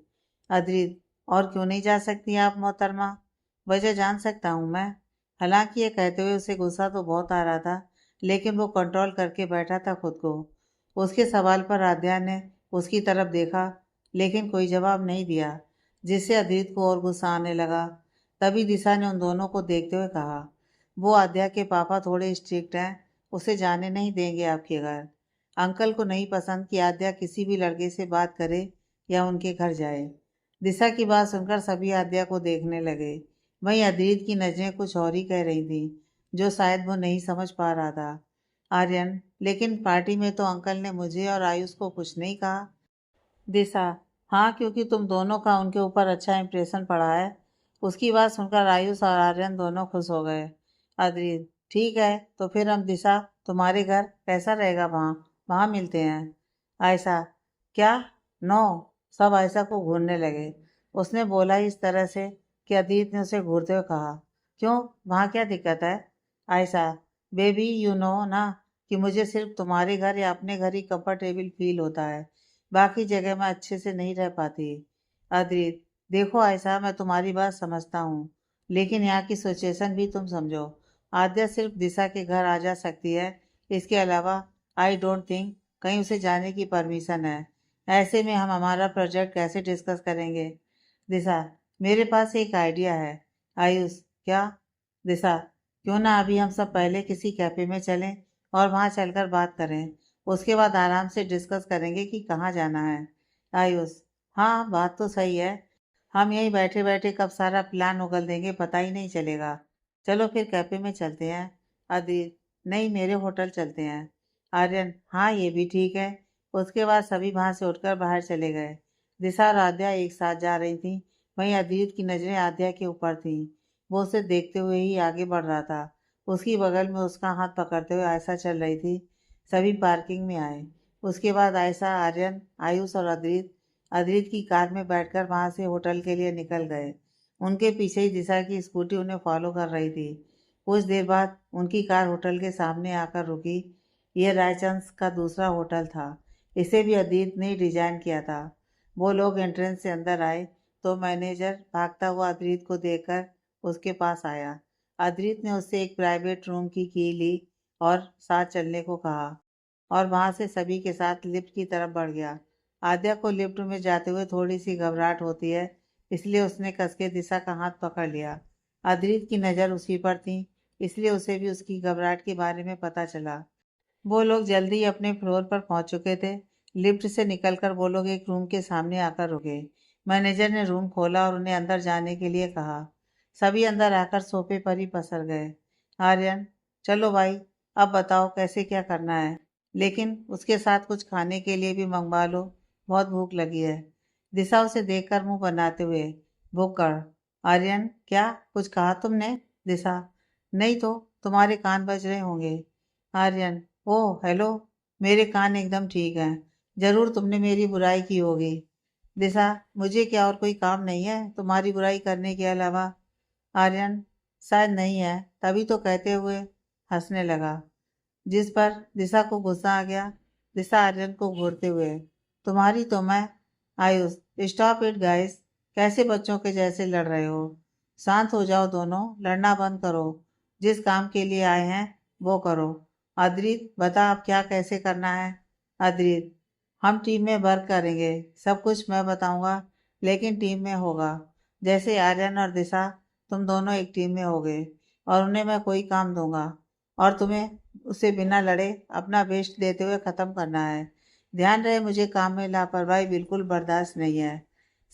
अद्रित, और क्यों नहीं जा सकती आप मोहतरमा? वजह जान सकता हूँ मैं? हालांकि ये कहते हुए उसे गुस्सा तो बहुत आ रहा था, लेकिन वो कंट्रोल करके बैठा था खुद को। उसके सवाल पर आद्या ने उसकी तरफ देखा, लेकिन कोई जवाब नहीं दिया, जिससे अद्रित को और गुस्सा आने लगा। तभी दिशा ने उन दोनों को देखते हुए कहा, वो आद्या के पापा थोड़े स्ट्रिक्ट हैं, उसे जाने नहीं देंगे आपके घर। अंकल को नहीं पसंद कि आद्या किसी भी लड़के से बात करे या उनके घर जाए। दिशा की बात सुनकर सभी आद्या को देखने लगे। वहीं अद्रित की नजरें कुछ और ही कह रही थी, जो शायद वो नहीं समझ पा रहा था। आर्यन, लेकिन पार्टी में तो अंकल ने मुझे और आयुष को कुछ नहीं कहा। दिशा, हाँ, क्योंकि तुम दोनों का उनके ऊपर अच्छा इंप्रेशन पड़ा है। उसकी बात सुनकर आयुष और आर्यन दोनों खुश हो गए। अद्रित, ठीक है, तो फिर हम दिशा, तुम्हारे घर कैसा रहेगा, वहाँ वहाँ मिलते हैं। आयशा, क्या? नो। सब आयशा को घूरने लगे। उसने बोला इस तरह से कि अद्रित ने उसे घूरते हुए कहा, क्यों, वहाँ क्या दिक्कत है? आयशा, बेबी यू नो ना कि मुझे सिर्फ तुम्हारे घर या अपने घर ही कंफर्टेबल फील होता है, बाकी जगह मैं अच्छे से नहीं रह पाती। अद्रित, देखो आयशा, मैं तुम्हारी बात समझता हूँ, लेकिन यहाँ की सिचुएशन भी तुम समझो। आद्या सिर्फ दिशा के घर आ जा सकती है, इसके अलावा आई डोंट थिंक कहीं उसे जाने की परमिशन है। ऐसे में हम हमारा प्रोजेक्ट कैसे डिस्कस करेंगे? दिशा, मेरे पास एक आइडिया है। आयुष, क्या? दिशा, क्यों ना अभी हम सब पहले किसी कैफे में चलें और वहाँ चलकर बात करें, उसके बाद आराम से डिस्कस करेंगे कि कहाँ जाना है। आयुष, हाँ, बात तो सही है। हम यहीं बैठे बैठे कब सारा प्लान उगल देंगे, पता ही नहीं चलेगा। चलो फिर कैफे में चलते हैं। अदित, नहीं, मेरे होटल चलते हैं। आर्यन, हाँ, ये भी ठीक है। उसके बाद सभी वहां से उठकर बाहर चले गए। दिशा और आद्या एक साथ जा रही थी। वहीं अदित की नजरें आद्या के ऊपर थीं। वो उसे देखते हुए ही आगे बढ़ रहा था। उसकी बगल में उसका हाथ पकड़ते हुए आयशा चल रही थी। सभी पार्किंग में आए। उसके बाद आयशा, आर्यन, आयुष और अद्रित अद्रित की कार में बैठकर वहां से होटल के लिए निकल गए। उनके पीछे ही दिशा की स्कूटी उन्हें फॉलो कर रही थी। कुछ देर बाद उनकी कार होटल के सामने आकर रुकी। यह रायचंद का दूसरा होटल था। इसे भी अदित ने डिजाइन किया था। वो लोग एंट्रेंस से अंदर आए तो मैनेजर भागता हुआ अद्रित को देखकर उसके पास आया। अद्रित ने उससे एक प्राइवेट रूम की की ली और साथ चलने को कहा, और वहां से सभी के साथ लिफ्ट की तरफ बढ़ गया। आद्या को लिफ्ट में जाते हुए थोड़ी सी घबराहट होती है, इसलिए उसने कसके दिशा का हाथ पकड़ लिया। अद्रित की नज़र उसी पर थी, इसलिए उसे भी उसकी घबराहट के बारे में पता चला। वो लोग जल्दी ही अपने फ्लोर पर पहुंच चुके थे। लिफ्ट से निकलकर वो लोग एक रूम के सामने आकर रुके। मैनेजर ने रूम खोला और उन्हें अंदर जाने के लिए कहा। सभी अंदर आकर सोफे पर ही पसर गए। आर्यन, चलो भाई, अब बताओ कैसे क्या करना है? लेकिन उसके साथ कुछ खाने के लिए भी मंगवा लो, बहुत भूख लगी है। दिशा उसे देखकर मुंह बनाते हुए, भूखड़। आर्यन, क्या कुछ कहा तुमने? दिशा, नहीं तो, तुम्हारे कान बज रहे होंगे। आर्यन, ओह हेलो, मेरे कान एकदम ठीक हैं। जरूर तुमने मेरी बुराई की होगी। दिशा, मुझे क्या और कोई काम नहीं है तुम्हारी बुराई करने के अलावा? आर्यन, शायद नहीं है, तभी तो कहते हुए हंसने लगा, जिस पर दिशा को गुस्सा आ गया। दिशा आर्यन को घूरते हुए, तुम्हारी तो मैं। आयुष, स्टॉप इट गाइस, कैसे बच्चों के जैसे लड़ रहे हो? शांत हो जाओ दोनों, लड़ना बंद करो। जिस काम के लिए आए हैं वो करो। अद्रित, बता अब क्या कैसे करना है? अद्रित, हम टीम में वर्क करेंगे, सब कुछ मैं बताऊंगा, लेकिन टीम में होगा। जैसे आर्यन और दिशा, तुम दोनों एक टीम में होगे और उन्हें मैं कोई काम दूंगा और तुम्हें उसे बिना लड़े अपना बेस्ट देते हुए ख़त्म करना है। ध्यान रहे, मुझे काम में लापरवाही बिल्कुल बर्दाश्त नहीं है।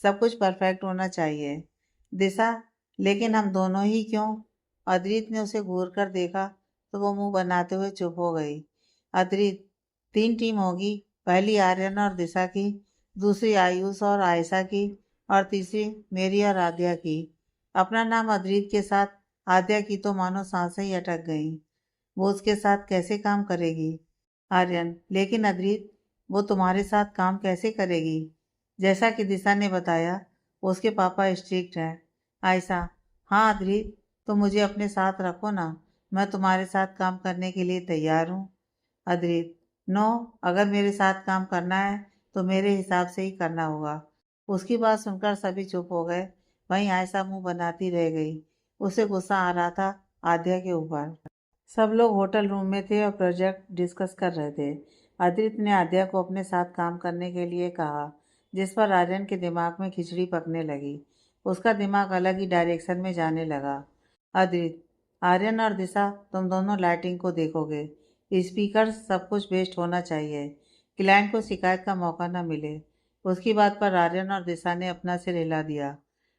सब कुछ परफेक्ट होना चाहिए। दिशा, लेकिन हम दोनों ही क्यों? अद्रित ने उसे घूर कर देखा तो वो मुंह बनाते हुए चुप हो गई। अद्रित, 3 टीम होगी, पहली आर्यन और दिशा की, दूसरी आयुष और आयशा की, और तीसरी मेरी और आद्या की। अपना नाम अद्रित के साथ आद्या की तो मानो सांसें ही अटक गईं। वो उसके साथ कैसे काम करेगी? आर्यन, लेकिन अद्रित, वो तुम्हारे साथ काम कैसे करेगी? जैसा कि दिशा ने बताया, उसके पापा स्ट्रिक्ट हैं। आयशा, हाँ अद्रित, तो मुझे अपने साथ रखो ना, मैं तुम्हारे साथ काम करने के लिए तैयार हूँ। अद्रित, नो, अगर मेरे साथ काम करना है तो मेरे हिसाब से ही करना होगा। उसकी बात सुनकर सभी चुप हो गए। वहीं आयशा मुंह बनाती रह गई। उसे गुस्सा आ रहा था आद्या के ऊपर। सब लोग होटल रूम में थे और प्रोजेक्ट डिस्कस कर रहे थे। आदित्य ने आद्या को अपने साथ काम करने के लिए कहा, जिस पर आर्यन के दिमाग में खिचड़ी पकने लगी। उसका दिमाग अलग ही डायरेक्शन में जाने लगा। आदित्य, आर्यन और दिशा, तुम दोनों लाइटिंग को देखोगे। स्पीकर सब कुछ बेस्ट होना चाहिए, क्लाइंट को शिकायत का मौका न मिले। उसकी बात पर आर्यन और दिशा ने अपना सिर हिला दिया।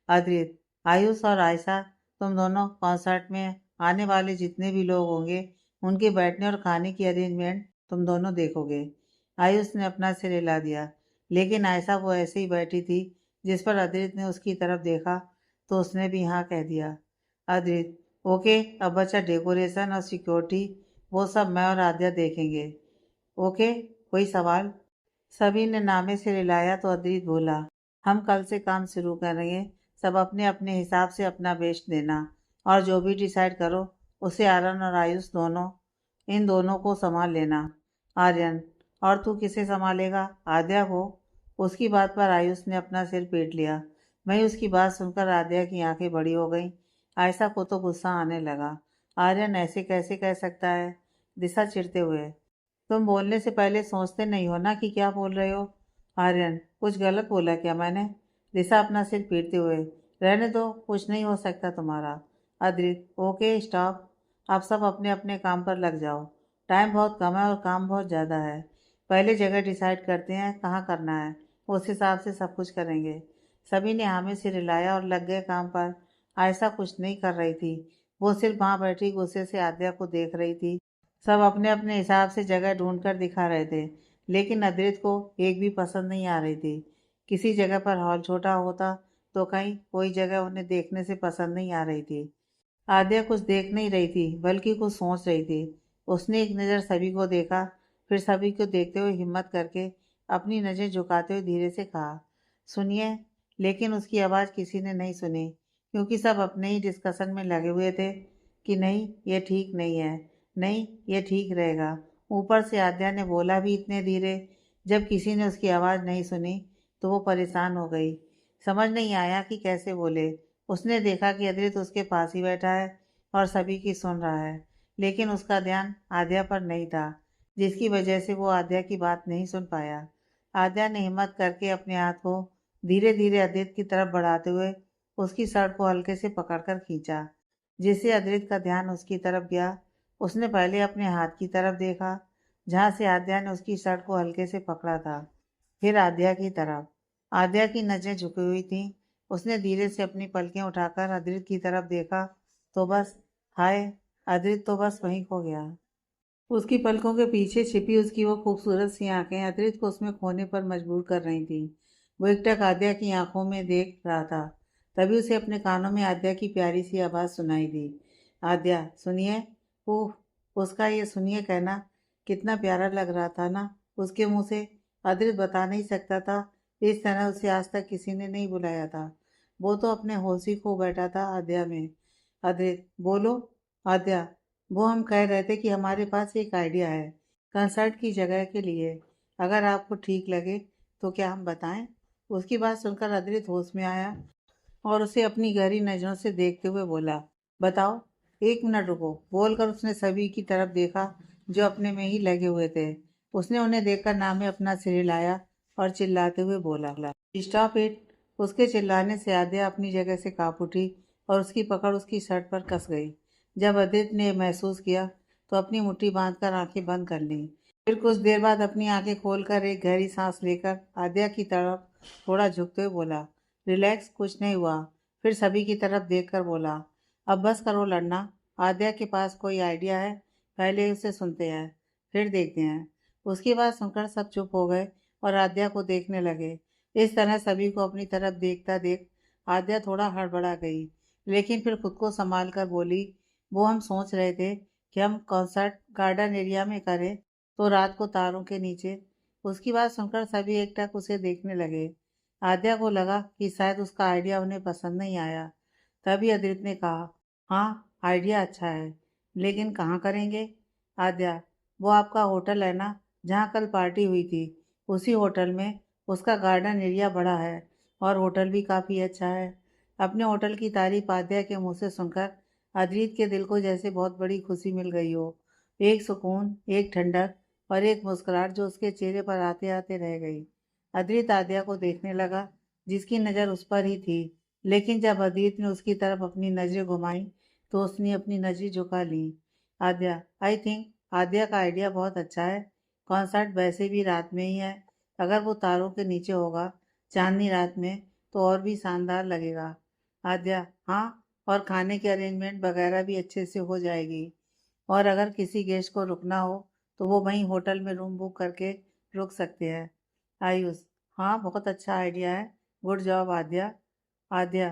आदित्य, आयुष और आयशा, तुम दोनों कॉन्सर्ट में आने वाले जितने भी लोग होंगे उनके बैठने और खाने की अरेंजमेंट तुम दोनों देखोगे। आयुष ने अपना सिर हिला दिया, लेकिन आयशा वो ऐसे ही बैठी थी। जिस पर अद्रित ने उसकी तरफ देखा तो उसने भी हाँ कह दिया। अद्रित, ओके, अब बचा डेकोरेशन और सिक्योरिटी, वो सब मैं और आद्या देखेंगे। ओके, कोई सवाल? सभी ने नामे से हिलाया तो अद्रित बोला, हम कल से काम शुरू करेंगे। सब अपने अपने हिसाब से अपना बेस्ट देना, और जो भी डिसाइड करो उसे आर्यन और आयुष दोनों, इन दोनों को संभाल लेना। आर्यन, और तू किसे संभालेगा? आद्या को। उसकी बात पर आयुष ने अपना सिर पीट लिया। वहीं उसकी बात सुनकर आद्या की आंखें बड़ी हो गईं। आयशा को तो गुस्सा आने लगा। आर्यन ऐसे कैसे कह सकता है? दिशा चिढ़ते हुए, तुम बोलने से पहले सोचते नहीं हो ना कि क्या बोल रहे हो? आर्यन, कुछ गलत बोला क्या मैंने? दिशा अपना सिर पीटते हुए, रहने दो, कुछ नहीं हो सकता तुम्हारा। अद्रित, ओके स्टॉप, आप सब अपने अपने काम पर लग जाओ। टाइम बहुत कम है और काम बहुत ज़्यादा है। पहले जगह डिसाइड करते हैं कहाँ करना है, उस हिसाब से सब कुछ करेंगे। सभी ने हामी सिर हिलाया और लग गए काम पर। आयशा कुछ नहीं कर रही थी, वो सिर्फ वहाँ बैठी गुस्से से आद्या को देख रही थी। सब अपने अपने हिसाब से जगह ढूंढकर दिखा रहे थे, लेकिन अद्रित को एक भी पसंद नहीं आ रही थी। किसी जगह पर हॉल छोटा होता तो कहीं कोई जगह उन्हें देखने से पसंद नहीं आ रही थी। आद्या कुछ देख नहीं रही थी, बल्कि कुछ सोच रही थी। उसने एक नज़र सभी को देखा, फिर सभी को देखते हुए हिम्मत करके अपनी नज़र झुकाते हुए धीरे से कहा, सुनिए। लेकिन उसकी आवाज़ किसी ने नहीं सुनी, क्योंकि सब अपने ही डिस्कशन में लगे हुए थे कि नहीं, ये ठीक नहीं है, नहीं, ये ठीक रहेगा। ऊपर से आद्या ने बोला भी इतने धीरे। जब किसी ने उसकी आवाज़ नहीं सुनी तो वो परेशान हो गई। समझ नहीं आया कि कैसे बोले। उसने देखा कि अद्रित उसके पास ही बैठा है और सभी की सुन रहा है, लेकिन उसका ध्यान आद्या पर नहीं था, जिसकी वजह से वो आद्या की बात नहीं सुन पाया। आद्या ने हिम्मत करके अपने हाथ को धीरे धीरे अद्रित की तरफ बढ़ाते हुए उसकी शर्ट को हल्के से पकड़कर खींचा, जिससे अद्रित का ध्यान उसकी तरफ गया। उसने पहले अपने हाथ की तरफ देखा, जहाँ से आद्या ने उसकी शर्ट को हल्के से पकड़ा था, फिर आद्या की तरफ। आद्या की नज़रें झुकी हुई थीं। उसने धीरे से अपनी पलकें उठाकर अद्रित की तरफ देखा तो बस, हाय, अद्रित तो बस वहीं खो गया। उसकी पलकों के पीछे छिपी उसकी वो खूबसूरत सी आंखें अद्रित को उसमें खोने पर मजबूर कर रही थीं। वो एकटक आद्या की आंखों में देख रहा था। तभी उसे अपने कानों में आद्या की प्यारी सी आवाज़ सुनाई दी। आद्या सुनिए। ओह, उसका ये सुनिए कहना कितना प्यारा लग रहा था ना उसके मुंह से। अद्रित बता नहीं सकता था, इस तरह उसे आज तक किसी ने नहीं बुलाया था। वो तो अपने होश ही खो बैठा था आद्या में। अद्रित बोलो। आद्या, वो हम कह रहे थे कि हमारे पास एक आइडिया है कंसर्ट की जगह के लिए। अगर आपको ठीक लगे तो क्या हम बताएं? उसकी बात सुनकर अद्रित होश में आया और उसे अपनी गहरी नज़रों से देखते हुए बोला, बताओ। एक मिनट रुको, बोलकर उसने सभी की तरफ देखा जो अपने में ही लगे हुए थे। उसने उन्हें देखकर नाम में अपना सिर हिलाया और चिल्लाते हुए बोला, स्टॉप इट। उसके चिल्लाने से आद्या अपनी जगह से कांप उठी और उसकी पकड़ उसकी शर्ट पर कस गई। जब अदित ने महसूस किया तो अपनी मुट्ठी बांधकर आंखें बंद कर लीं। फिर कुछ देर बाद अपनी आंखें खोलकर एक गहरी सांस लेकर आद्या की तरफ थोड़ा झुकते हुए बोला, रिलैक्स, कुछ नहीं हुआ। फिर सभी की तरफ देखकर बोला, अब बस करो लड़ना। आद्या के पास कोई आइडिया है, पहले उसे सुनते हैं, फिर देखते हैं। उसकी बात सुनकर सब चुप हो गए और आद्या को देखने लगे। इस तरह सभी को अपनी तरफ देखता देख आद्या थोड़ा हड़बड़ा गई, लेकिन फिर खुद को संभाल कर बोली, वो हम सोच रहे थे कि हम कॉन्सर्ट गार्डन एरिया में करें, तो रात को तारों के नीचे। उसकी बात सुनकर सभी एकटक उसे देखने लगे। आद्या को लगा कि शायद उसका आइडिया उन्हें पसंद नहीं आया। तभी अदित ने कहा, हाँ आइडिया अच्छा है, लेकिन कहाँ करेंगे? आद्या, वो आपका होटल है ना जहाँ कल पार्टी हुई थी, उसी होटल में। उसका गार्डन एरिया बड़ा है और होटल भी काफ़ी अच्छा है। अपने होटल की तारीफ आद्या के मुंह से सुनकर अद्रित के दिल को जैसे बहुत बड़ी खुशी मिल गई हो। एक सुकून, एक ठंडक और एक मुस्कुराहट जो उसके चेहरे पर आते आते रह गई। अद्रित आद्या को देखने लगा, जिसकी नज़र उस पर ही थी। लेकिन जब अद्रित ने उसकी तरफ अपनी नज़रें घुमाई तो उसने अपनी नज़रें झुका ली। आद्या, आई थिंक आद्या का आइडिया बहुत अच्छा है। कॉन्सर्ट वैसे भी रात में ही है, अगर वो तारों के नीचे होगा चांदनी रात में तो और भी शानदार लगेगा। आद्या, हाँ, और खाने की अरेंजमेंट वगैरह भी अच्छे से हो जाएगी। और अगर किसी गेस्ट को रुकना हो तो वो वहीं होटल में रूम बुक करके रुक सकते हैं। आयुष, हाँ बहुत अच्छा आइडिया है। Good job Aadya. Aadya,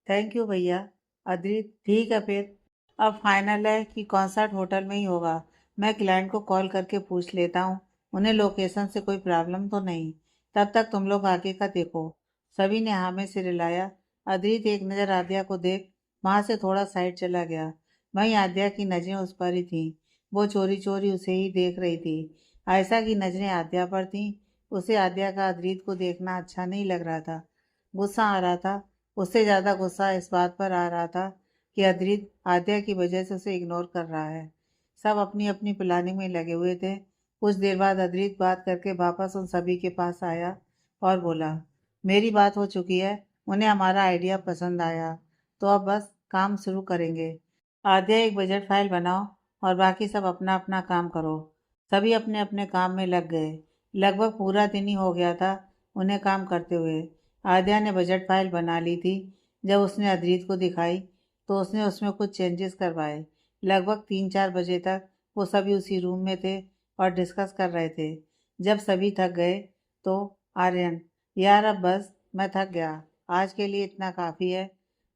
thank you भैया। अदित, ठीक है फिर। अब फाइनल है कि कॉन्सर्ट होटल में ही होगा। मैं क्लाइंट को कॉल करके पूछ लेता हूँ उन्हें लोकेशन से कोई प्रॉब्लम तो नहीं। तब तक तुम लोग आगे का देखो। सभी ने हाँ में सिर हिलाया। अदित एक नज़र आद्या को देख वहां से थोड़ा साइड चला गया। वहीं आद्या की नजरें उस पर ही थीं। वो चोरी चोरी उसे ही देख रही थी। आयशा की नजरें आद्या पर थीं। उसे आद्या का अद्रित को देखना अच्छा नहीं लग रहा था, गुस्सा आ रहा था। उससे ज़्यादा गुस्सा इस बात पर आ रहा था कि अद्रित आद्या की वजह से उसे इग्नोर कर रहा है। सब अपनी अपनी प्लानिंग में लगे हुए थे। कुछ देर बाद अद्रित बात करके वापस उन सभी के पास आया और बोला, मेरी बात हो चुकी है, उन्हें हमारा आइडिया पसंद आया, तो अब बस काम शुरू करेंगे। आद्या, एक बजट फाइल बनाओ और बाकी सब अपना अपना काम करो। सभी अपने अपने काम में लग गए। लगभग पूरा दिन ही हो गया था उन्हें काम करते हुए। आद्या ने बजट फाइल बना ली थी। जब उसने अद्रित को दिखाई तो उसने उसमें कुछ चेंजेस करवाए। लगभग 3-4 बजे तक वो सभी उसी रूम में थे और डिस्कस कर रहे थे। जब सभी थक गए तो आर्यन, यार अब बस, मैं थक गया, आज के लिए इतना काफ़ी है।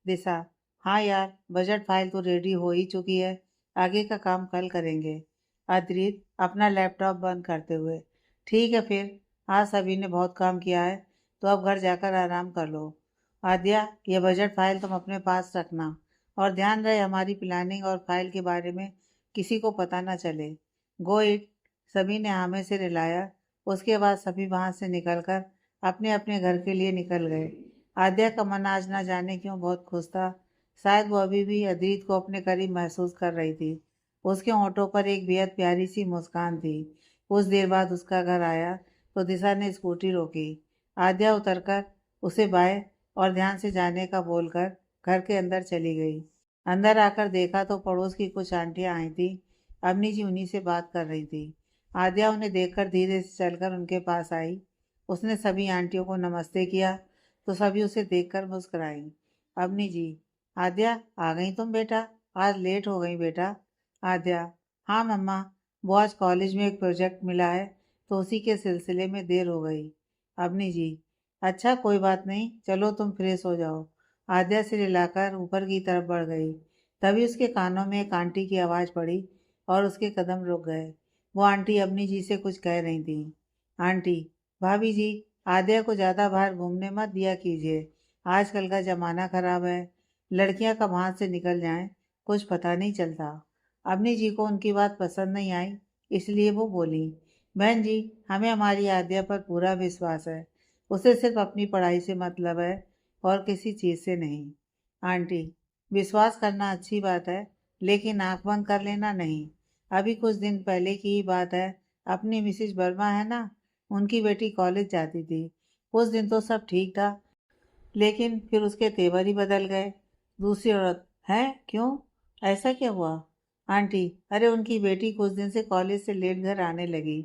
दिशा, हाँ यार, बजट फाइल तो रेडी हो ही चुकी है, आगे का काम कल करेंगे। अद्रित अपना लैपटॉप बंद करते हुए, ठीक है फिर, आज सभी ने बहुत काम किया है तो अब घर जाकर आराम कर लो। आद्या, ये बजट फाइल तुम अपने पास रखना और ध्यान रहे हमारी प्लानिंग और फाइल के बारे में किसी को पता ना चले। Go it. सभी ने हाँ में से रिलाया। उसके बाद सभी वहाँ से निकलकर अपने अपने घर के लिए निकल गए। आद्या का मन आज ना जाने क्यों बहुत खुश था। शायद वो अभी भी अद्रित को अपने करीब महसूस कर रही थी। उसके होंठों पर एक बेहद प्यारी सी मुस्कान थी। कुछ देर बाद उसका घर आया तो दिशा ने स्कूटी रोकी। आद्या उतरकर उसे बाय और ध्यान से जाने का बोलकर घर के अंदर चली गई। अंदर आकर देखा तो पड़ोस की कुछ आंटियां आई थी। अम्मी जी उन्हीं से बात कर रही थी। आद्या उन्हें देखकर धीरे से चलकर उनके पास आई। उसने सभी आंटियों को नमस्ते किया तो सभी उसे देखकर मुस्कुराई। अम्मी जी, आद्या आ गई तुम बेटा, आज लेट हो गई बेटा। आद्या, हाँ मम्मा, वो आज कॉलेज में एक प्रोजेक्ट मिला है तो उसी के सिलसिले में देर हो गई। अवनी जी, अच्छा कोई बात नहीं, चलो तुम फ्रेश हो जाओ। आद्या सिर हिलाकर ऊपर की तरफ बढ़ गई। तभी उसके कानों में एक आंटी की आवाज़ पड़ी और उसके कदम रुक गए। वो आंटी अवनी जी से कुछ कह रही थी। आंटी, भाभी जी, आद्या को ज़्यादा बाहर घूमने मत दिया कीजिए। आजकल का ज़माना खराब है। लड़कियां कब हाथ से निकल जाएं, कुछ पता नहीं चलता। अवनी जी को उनकी बात पसंद नहीं आई, इसलिए वो बोली, बहन जी, हमें हमारी आद्या पर पूरा विश्वास है। उसे सिर्फ अपनी पढ़ाई से मतलब है और किसी चीज़ से नहीं। आंटी, विश्वास करना अच्छी बात है, लेकिन आंख बंद कर लेना नहीं। अभी कुछ दिन पहले की ही बात है, अपनी मिसिज वर्मा है ना, उनकी बेटी कॉलेज जाती थी। उस दिन तो सब ठीक था, लेकिन फिर उसके तेवर ही बदल गए। दूसरी औरत, है क्यों, ऐसा क्या हुआ? आंटी, अरे उनकी बेटी कुछ दिन से कॉलेज से लेट घर आने लगी।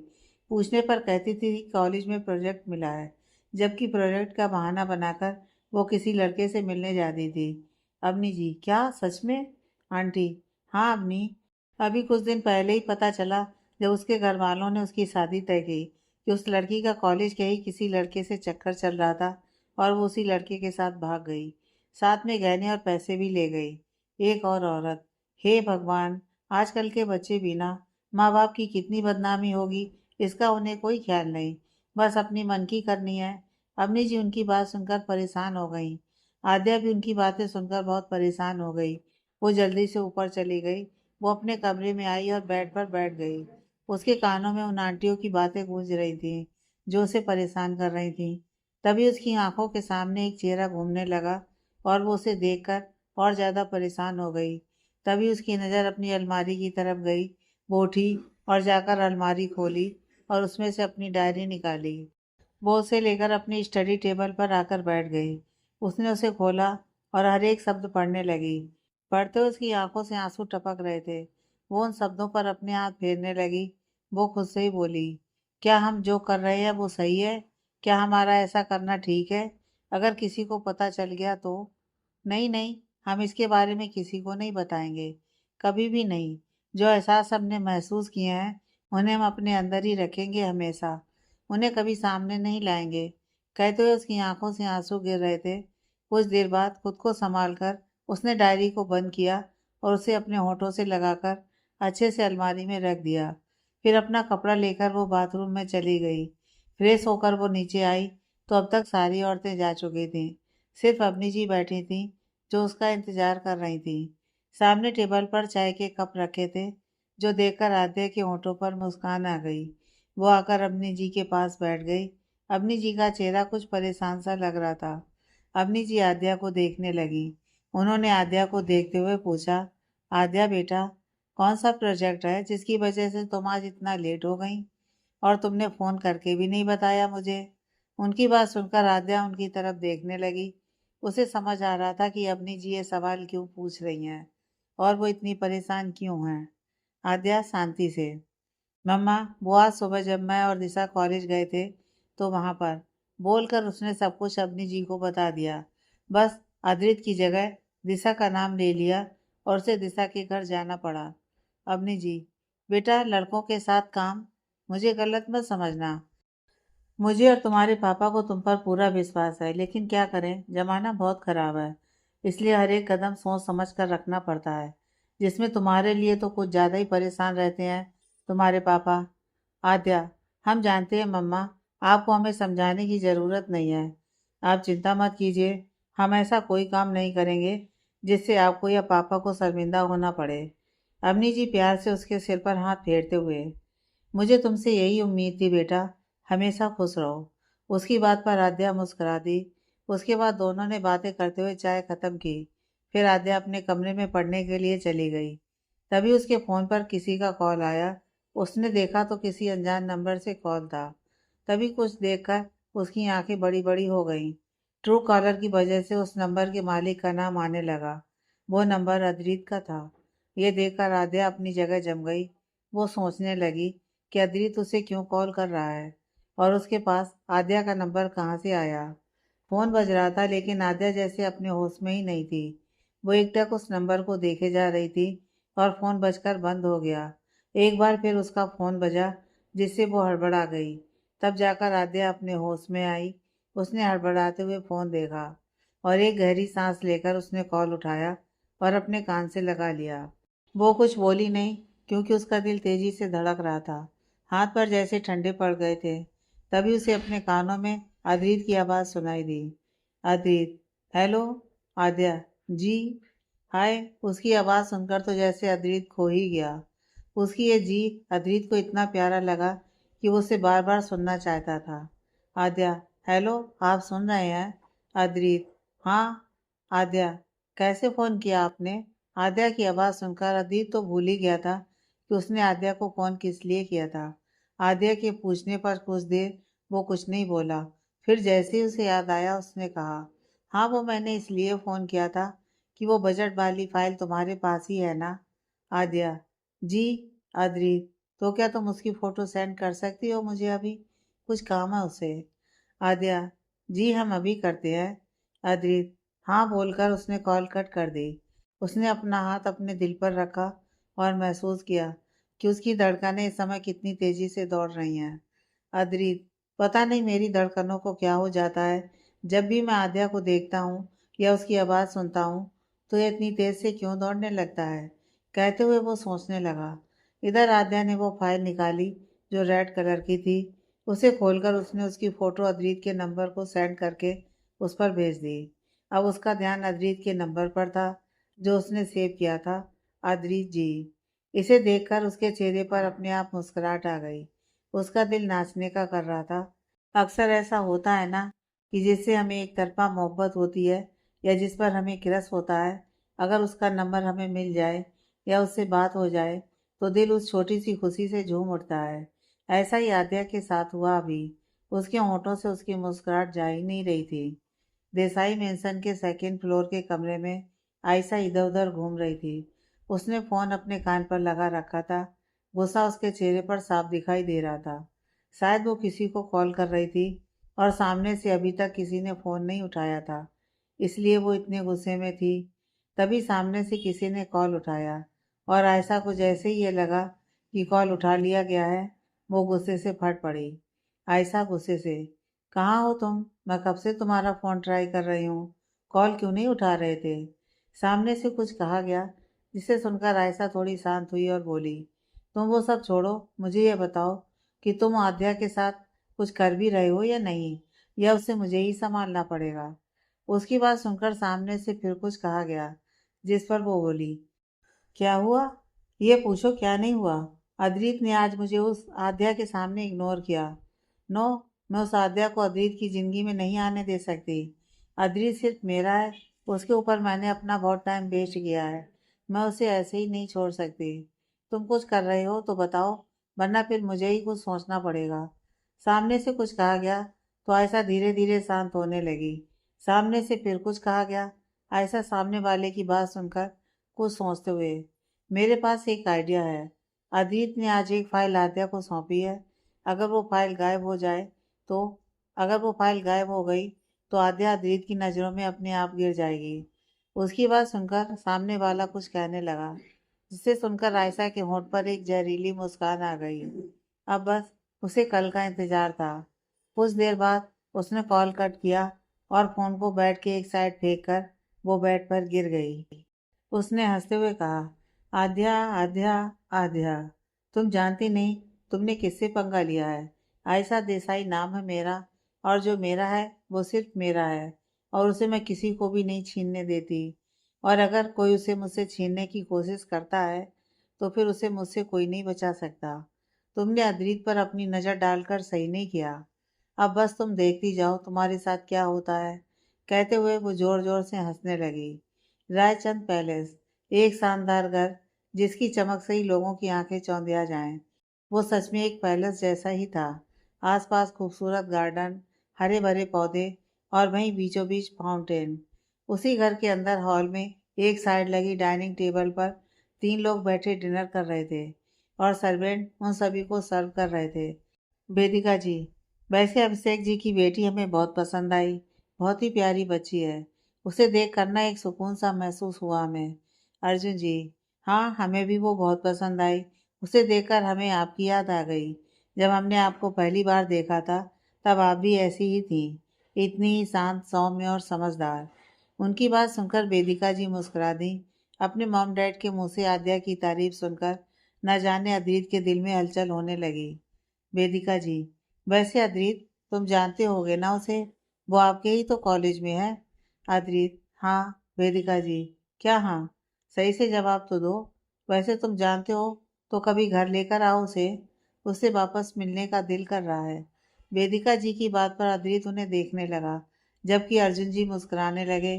पूछने पर कहती थी कि कॉलेज में प्रोजेक्ट मिला है, जबकि प्रोजेक्ट का बहाना बनाकर वो किसी लड़के से मिलने जाती थी। अवनी जी, क्या सच में? आंटी, हाँ अवनी, अभी कुछ दिन पहले ही पता चला, जब उसके घर वालों ने उसकी शादी तय की कि उस लड़की का कॉलेज के ही किसी लड़के से चक्कर चल रहा था और वो उसी लड़के के साथ भाग गई। साथ में गहने और पैसे भी ले गई। एक और औरत, हे भगवान, आजकल के बच्चे भी ना, माँ बाप की कितनी बदनामी होगी, इसका उन्हें कोई ख्याल नहीं, बस अपनी मन की करनी है। अवनी जी उनकी बात सुनकर परेशान हो गई। आद्या भी उनकी बातें सुनकर बहुत परेशान हो गई। वो जल्दी से ऊपर चली गई। वो अपने कमरे में आई और बेड पर बैठ गई। उसके कानों में उन आंटियों की बातें गूंज रही थीं, जो उसे परेशान कर रही थीं। तभी उसकी आंखों के सामने एक चेहरा घूमने लगा और वो उसे देखकर और ज़्यादा परेशान हो गई। तभी उसकी नज़र अपनी अलमारी की तरफ गई। वो उठी और जाकर अलमारी खोली और उसमें से अपनी डायरी निकाली। वो उसे लेकर अपनी स्टडी टेबल पर आकर बैठ गई। उसने उसे खोला और हर एक शब्द पढ़ने लगी। पढ़ते हुए उसकी आंखों से आंसू टपक रहे थे। वो उन शब्दों पर अपने हाथ फेरने लगी। वो खुद से ही बोली, क्या हम जो कर रहे हैं वो सही है? क्या हमारा ऐसा करना ठीक है? अगर किसी को पता चल गया तो? नहीं नहीं, हम इसके बारे में किसी को नहीं बताएंगे, कभी भी नहीं। जो एहसास हमने महसूस किए हैं उन्हें हम अपने अंदर ही रखेंगे हमेशा, उन्हें कभी सामने नहीं लाएंगे। कहते हुए उसकी आंखों से आंसू गिर रहे थे। कुछ देर बाद खुद को संभाल कर उसने डायरी को बंद किया और उसे अपने होठों से लगाकर अच्छे से अलमारी में रख दिया। फिर अपना कपड़ा लेकर वो बाथरूम में चली गई। फ्रेश होकर वो नीचे आई तो अब तक सारी औरतें जा चुकी थीं। सिर्फ अवनी जी बैठी थीं, जो उसका इंतजार कर रही थीं। सामने टेबल पर चाय के कप रखे थे, जो देखकर आद्या के होठों पर मुस्कान आ गई। वो आकर अवनी जी के पास बैठ गई। अवनी जी का चेहरा कुछ परेशान सा लग रहा था। अवनी जी आद्या को देखने लगी। उन्होंने आद्या को देखते हुए पूछा, आद्या बेटा, कौन सा प्रोजेक्ट है जिसकी वजह से तुम आज इतना लेट हो गई और तुमने फ़ोन करके भी नहीं बताया मुझे? उनकी बात सुनकर आद्या उनकी तरफ देखने लगी। उसे समझ आ रहा था कि अवनी जी ये सवाल क्यों पूछ रही हैं और वो इतनी परेशान क्यों हैं। आद्या शांति से, मम्मा, वो आज सुबह जब मैं और दिशा कॉलेज गए थे तो वहाँ पर बोलकर उसने सब कुछ अवनी जी को बता दिया। बस अद्रित की जगह दिशा का नाम ले लिया और उसे दिशा के घर जाना पड़ा। अवनी जी, बेटा लड़कों के साथ काम, मुझे गलत मत समझना। मुझे और तुम्हारे पापा को तुम पर पूरा विश्वास है, लेकिन क्या करें, जमाना बहुत खराब है, इसलिए हर एक कदम सोच समझ कर रखना पड़ता है। जिसमें तुम्हारे लिए तो कुछ ज़्यादा ही परेशान रहते हैं तुम्हारे पापा। आद्या, हम जानते हैं मम्मा, आपको हमें समझाने की ज़रूरत नहीं है। आप चिंता मत कीजिए, हम ऐसा कोई काम नहीं करेंगे जिससे आपको या पापा को शर्मिंदा होना पड़े। अवनी जी प्यार से उसके सिर पर हाथ फेरते हुए, मुझे तुमसे यही उम्मीद थी बेटा, हमेशा खुश रहो। उसकी बात पर आद्या मुस्कुरा दी। उसके बाद दोनों ने बातें करते हुए चाय खत्म की। फिर आद्या अपने कमरे में पढ़ने के लिए चली गई। तभी उसके फ़ोन पर किसी का कॉल आया। उसने देखा तो किसी अनजान नंबर से कॉल था। तभी कुछ देखकर उसकी आंखें बड़ी बड़ी हो गईं। ट्रू कॉलर की वजह से उस नंबर के मालिक का नाम आने लगा। वो नंबर अद्रित का था। ये देखकर आद्या अपनी जगह जम गई। वो सोचने लगी कि अद्रित उसे क्यों कॉल कर रहा है और उसके पास आद्या का नंबर कहाँ से आया। फ़ोन बज रहा था, लेकिन आद्या जैसे अपने होश में ही नहीं थी। वो एकटक उस नंबर को देखे जा रही थी और फ़ोन बजकर बंद हो गया। एक बार फिर उसका फ़ोन बजा, जिससे वो हड़बड़ा गई। तब जाकर आद्या अपने होश में आई। उसने हड़बड़ाते हुए फ़ोन देखा और एक गहरी सांस लेकर उसने कॉल उठाया और अपने कान से लगा लिया। वो कुछ बोली नहीं, क्योंकि उसका दिल तेजी से धड़क रहा था। हाथ पर जैसे ठंडे पड़ गए थे। तभी उसे अपने कानों में अद्रित की आवाज़ सुनाई दी। अद्रित। हेलो। आद्या। जी। हाय। उसकी आवाज़ सुनकर तो जैसे अद्रित खो ही गया। उसकी ये जी अद्रित को इतना प्यारा लगा कि वो उसे बार बार सुनना चाहता था। आद्या। हेलो, आप सुन रहे हैं? अद्रित। हाँ। आद्या। कैसे फ़ोन किया आपने? आद्या की आवाज़ सुनकर अद्रित तो भूल ही गया था कि उसने आद्या को फ़ोन किस लिए किया था। आद्या के पूछने पर कुछ देर वो कुछ नहीं बोला। फिर जैसे ही उसे याद आया उसने कहा, हाँ, वो मैंने इसलिए फ़ोन किया था कि वो बजट वाली फ़ाइल तुम्हारे पास ही है ना? आद्या। जी। अद्रित। तो क्या तुम उसकी फ़ोटो सेंड कर सकती हो मुझे अभी? कुछ काम है उसे। आद्या। जी, हम अभी करते हैं। अद्रित। हाँ बोलकर उसने कॉल कट कर दी। उसने अपना हाथ अपने दिल पर रखा और महसूस किया कि उसकी धड़कनें इस समय कितनी तेज़ी से दौड़ रही हैं। अद्रित। पता नहीं मेरी धड़कनों को क्या हो जाता है, जब भी मैं आद्या को देखता हूँ या उसकी आवाज़ सुनता हूँ तो ये इतनी तेज़ से क्यों दौड़ने लगता है। कहते हुए वो सोचने लगा। इधर आद्या ने वो फाइल निकाली जो रेड कलर की थी। उसे खोलकर उसने उसकी फ़ोटो अद्रित के नंबर को सेंड करके उस पर भेज दी। अब उसका ध्यान अद्रित के नंबर पर था जो उसने सेव किया था। अद्रित जी। इसे देखकर उसके चेहरे पर अपने आप मुस्कुराहट आ गई। उसका दिल नाचने का कर रहा था। अक्सर ऐसा होता है ना कि जिससे हमें एक तरफा मोहब्बत होती है या जिस पर हमें क्रश होता है, अगर उसका नंबर हमें मिल जाए या उससे बात हो जाए तो दिल उस छोटी सी खुशी से झूम उठता है। ऐसा ही आद्या के साथ हुआ अभी। उसके होंठों से उसकी मुस्कुराहट जा ही नहीं रही थी। देसाई मेंशन के सेकंड फ्लोर के कमरे में आयशा इधर उधर घूम रही थी। उसने फ़ोन अपने कान पर लगा रखा था। गुस्सा उसके चेहरे पर साफ दिखाई दे रहा था। शायद वो किसी को कॉल कर रही थी और सामने से अभी तक किसी ने फ़ोन नहीं उठाया था, इसलिए वो इतने गुस्से में थी। तभी सामने से किसी ने कॉल उठाया और आयशा को जैसे ही ये लगा कि कॉल उठा लिया गया है, वो गुस्से से फट पड़ी। आयशा गुस्से से, कहाँ हो तुम? मैं कब से तुम्हारा फ़ोन ट्राई कर रही हूँ, कॉल क्यों नहीं उठा रहे थे? सामने से कुछ कहा गया, जिसे सुनकर आयशा थोड़ी शांत हुई और बोली, तुम वो सब छोड़ो, मुझे ये बताओ कि तुम आद्या के साथ कुछ कर भी रहे हो या नहीं, या उसे मुझे ही संभालना पड़ेगा। उसकी बात सुनकर सामने से फिर कुछ कहा गया, जिस पर वो बोली, क्या हुआ? ये पूछो क्या नहीं हुआ। अद्रित ने आज मुझे उस आद्या के सामने इग्नोर किया। नो, मैं उस आद्या को अद्रित की ज़िंदगी में नहीं आने दे सकती। अद्रित सिर्फ मेरा है, उसके ऊपर मैंने अपना बहुत टाइम वेस्ट किया है। मैं उसे ऐसे ही नहीं छोड़ सकती। तुम कुछ कर रहे हो तो बताओ, वरना फिर मुझे ही कुछ सोचना पड़ेगा। सामने से कुछ कहा गया तो आयशा धीरे धीरे शांत होने लगी। सामने से फिर कुछ कहा गया। आयशा सामने वाले की बात सुनकर कुछ सोचते हुए, मेरे पास एक आइडिया है। अदित ने आज एक फाइल आद्या को सौंपी है। अगर वो फाइल गायब हो जाए तो अगर वो फाइल गायब हो गई तो आद्या अदित की नज़रों में अपने आप गिर जाएगी। उसकी बात सुनकर सामने वाला कुछ कहने लगा, जिसे सुनकर आयशा के होंठ पर एक जहरीली मुस्कान आ गई। अब बस उसे कल का इंतजार था। कुछ देर बाद उसने कॉल कट किया और फोन को बेड के एक साइड फेंक कर वो बेड पर गिर गई। उसने हंसते हुए कहा, आध्या आध्या आध्या, तुम जानती नहीं तुमने किससे पंगा लिया है। आयशा देसाई नाम है मेरा, और जो मेरा है वो सिर्फ मेरा है और उसे मैं किसी को भी नहीं छीनने देती। और अगर कोई उसे मुझसे छीनने की कोशिश करता है तो फिर उसे मुझसे कोई नहीं बचा सकता। तुमने अद्रित पर अपनी नज़र डालकर सही नहीं किया। अब बस तुम देखती जाओ तुम्हारे साथ क्या होता है। कहते हुए वो जोर जोर से हंसने लगी। रायचंद पैलेस, एक शानदार घर जिसकी चमक से ही लोगों की आंखें चौंधिया जाएं। वो सच में एक पैलेस जैसा ही था। आसपास खूबसूरत गार्डन, हरे भरे पौधे और वहीं बीचों बीच फाउंटेन। उसी घर के अंदर हॉल में एक साइड लगी डाइनिंग टेबल पर 3 लोग बैठे डिनर कर रहे थे और सर्वेंट उन सभी को सर्व कर रहे थे। वेदिका जी, वैसे अभिषेक जी की बेटी हमें बहुत पसंद आई। बहुत ही प्यारी बच्ची है। उसे देख कर ना एक सुकून सा महसूस हुआ हमें। अर्जुन जी, हाँ, हमें भी वो बहुत पसंद आई। उसे देखकर हमें आपकी याद आ गई। जब हमने आपको पहली बार देखा था तब आप भी ऐसी ही थी, इतनी ही शांत, सौम्य और समझदार। उनकी बात सुनकर वेदिका जी मुस्कुरा दी। अपने मॉम डैड के मुंह से आद्या की तारीफ सुनकर न जाने अद्रित के दिल में हलचल होने लगी। वेदिका जी, वैसे अद्रित, तुम जानते होगे ना उसे, वो आपके ही तो कॉलेज में है। अद्रित, हाँ। वेदिका जी, क्या हाँ? सही से जवाब तो दो। वैसे तुम जानते हो तो कभी घर लेकर आओ उसे, उससे वापस मिलने का दिल कर रहा है। वेदिका जी की बात पर अद्रित उन्हें देखने लगा, जबकि अर्जुन जी मुस्कुराने लगे।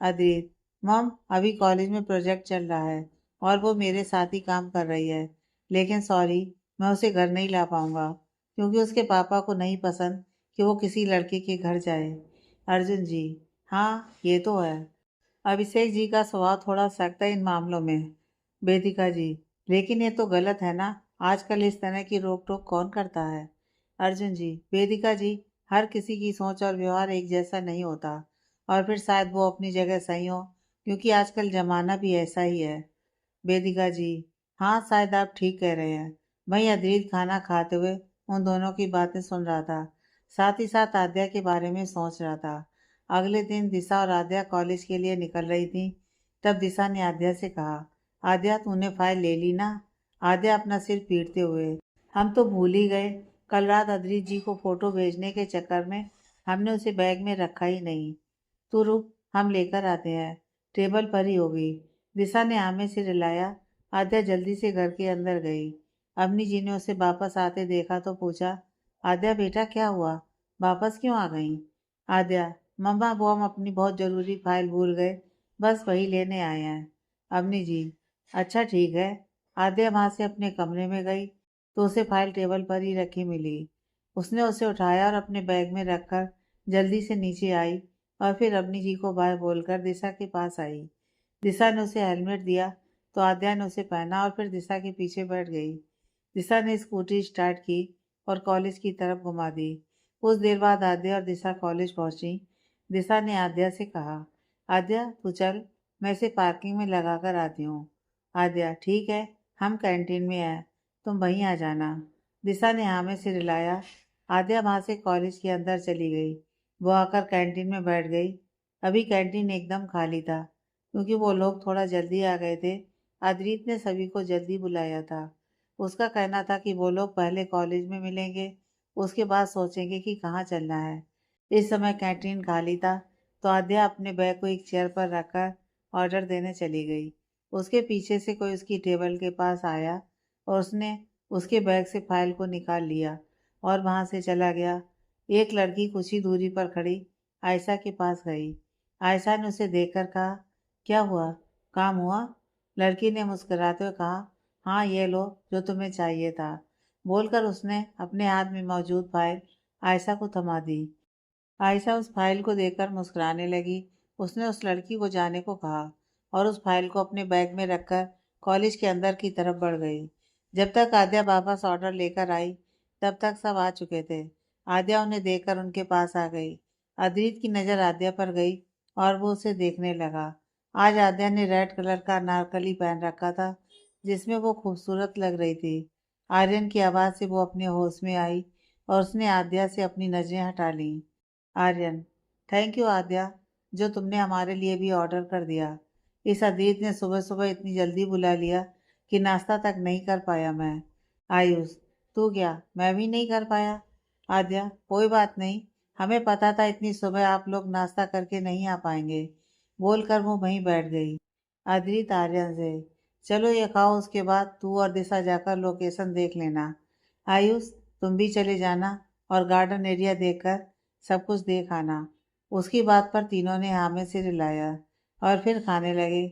अद्रित, मॉम, अभी कॉलेज में प्रोजेक्ट चल रहा है और वो मेरे साथ ही काम कर रही है, लेकिन सॉरी, मैं उसे घर नहीं ला पाऊंगा क्योंकि उसके पापा को नहीं पसंद कि वो किसी लड़के के घर जाए। अर्जुन जी, हाँ ये तो है। अभिषेक जी का स्वभाव थोड़ा सख्त है इन मामलों में। वेदिका जी, लेकिन ये तो गलत है ना, आजकल इस तरह की रोक टोक कौन करता है। अर्जुन जी, वेदिका जी, हर किसी की सोच और व्यवहार एक जैसा नहीं होता, और फिर शायद वो अपनी जगह सही हो, क्योंकि आजकल जमाना भी ऐसा ही है। वेदिका जी, हाँ शायद आप ठीक कह रहे हैं। वहीं अद्रित खाना खाते हुए उन दोनों की बातें सुन रहा था, साथ ही साथ आद्या के बारे में सोच रहा था। अगले दिन दिशा और आद्या कॉलेज के लिए निकल रही थी। तब दिशा ने आद्या से कहा, आद्या तूने फाइल ले ली ना? आद्या अपना सिर पीटते हुए, हम तो भूल ही गए, कल रात अद्रित जी को फोटो भेजने के चक्कर में हमने उसे बैग में रखा ही नहीं। तू रुक, हम लेकर आते हैं, टेबल पर ही होगी। दिशा ने आमे से रिलाया। आद्या जल्दी से घर के अंदर गई। अम्मी जी ने उसे वापस आते देखा तो पूछा, आद्या बेटा क्या हुआ, वापस क्यों आ गई? आद्या, मम्मा वो हम अपनी बहुत ज़रूरी फाइल भूल गए, बस वही लेने आए हैं। अम्मी जी, अच्छा ठीक है। आद्या वहाँ से अपने कमरे में गई तो उसे फाइल टेबल पर ही रखी मिली। उसने उसे उठाया और अपने बैग में रखकर जल्दी से नीचे आई और फिर अम्मी जी को बाय बोलकर दिशा के पास आई। दिशा ने उसे हेलमेट दिया तो आद्या ने उसे पहना और फिर दिशा के पीछे बैठ गई। दिशा ने स्कूटी स्टार्ट की और कॉलेज की तरफ घुमा दी। कुछ देर बाद आद्या और दिशा कॉलेज पहुंची। दिशा ने आद्या से कहा, आद्या तू चल, मैं इसे पार्किंग में लगा कर आती हूँ। आद्या, ठीक है, हम कैंटीन में हैं, तुम वहीं आ जाना। दिशा ने हाँ में सिर हिलाया। आद्या वहाँ से कॉलेज के अंदर चली गई। वो आकर कैंटीन में बैठ गई। अभी कैंटीन एकदम खाली था क्योंकि वो लोग थोड़ा जल्दी आ गए थे। अद्रित ने सभी को जल्दी बुलाया था। उसका कहना था कि वो लोग पहले कॉलेज में मिलेंगे, उसके बाद सोचेंगे कि कहाँ चलना है। इस समय कैंटीन खाली था तो आद्या अपने बैग को एक चेयर पर रखकर ऑर्डर देने चली गई। उसके पीछे से कोई उसकी टेबल के पास आया और उसने उसके बैग से फाइल को निकाल लिया और वहाँ से चला गया। एक लड़की कुछ ही दूरी पर खड़ी आयशा के पास गई। आयशा ने उसे देखकर कहा, क्या हुआ, काम हुआ? लड़की ने मुस्कुराते हुए कहा, हाँ ये लो जो तुम्हें चाहिए था। बोलकर उसने अपने हाथ में मौजूद फाइल आयशा को थमा दी। आयशा उस फाइल को देखकर मुस्कुराने लगी। उसने उस लड़की को जाने को कहा और उस फाइल को अपने बैग में रखकर कॉलेज के अंदर की तरफ बढ़ गई। जब तक आद्या वापस ऑर्डर लेकर आई तब तक सब आ चुके थे। आद्या उन्हें देखकर उनके पास आ गई। अद्रित की नज़र आद्या पर गई और वो उसे देखने लगा। आज आद्या ने रेड कलर का अनारकली पहन रखा था जिसमें वो खूबसूरत लग रही थी। आर्यन की आवाज़ से वो अपने होश में आई और उसने आद्या से अपनी नजरें हटा लीं। आर्यन, थैंक यू आद्या, जो तुमने हमारे लिए भी ऑर्डर कर दिया। इस अदीत ने सुबह सुबह इतनी जल्दी बुला लिया कि नाश्ता तक नहीं कर पाया मैं। आयुष, तू क्या, मैं भी नहीं कर पाया? आद्या, कोई बात नहीं, हमें पता था इतनी सुबह आप लोग नाश्ता करके नहीं आ पाएंगे। बोलकर वो वहीं बैठ गई। अद्रित आर्यन से, चलो ये खाओ, उसके बाद तू और दिशा जाकर लोकेशन देख लेना। आयुष, तुम भी चले जाना और गार्डन एरिया देखकर सब कुछ देख आना। उसकी बात पर तीनों ने हाँ में सिर हिलाया और फिर खाने लगे।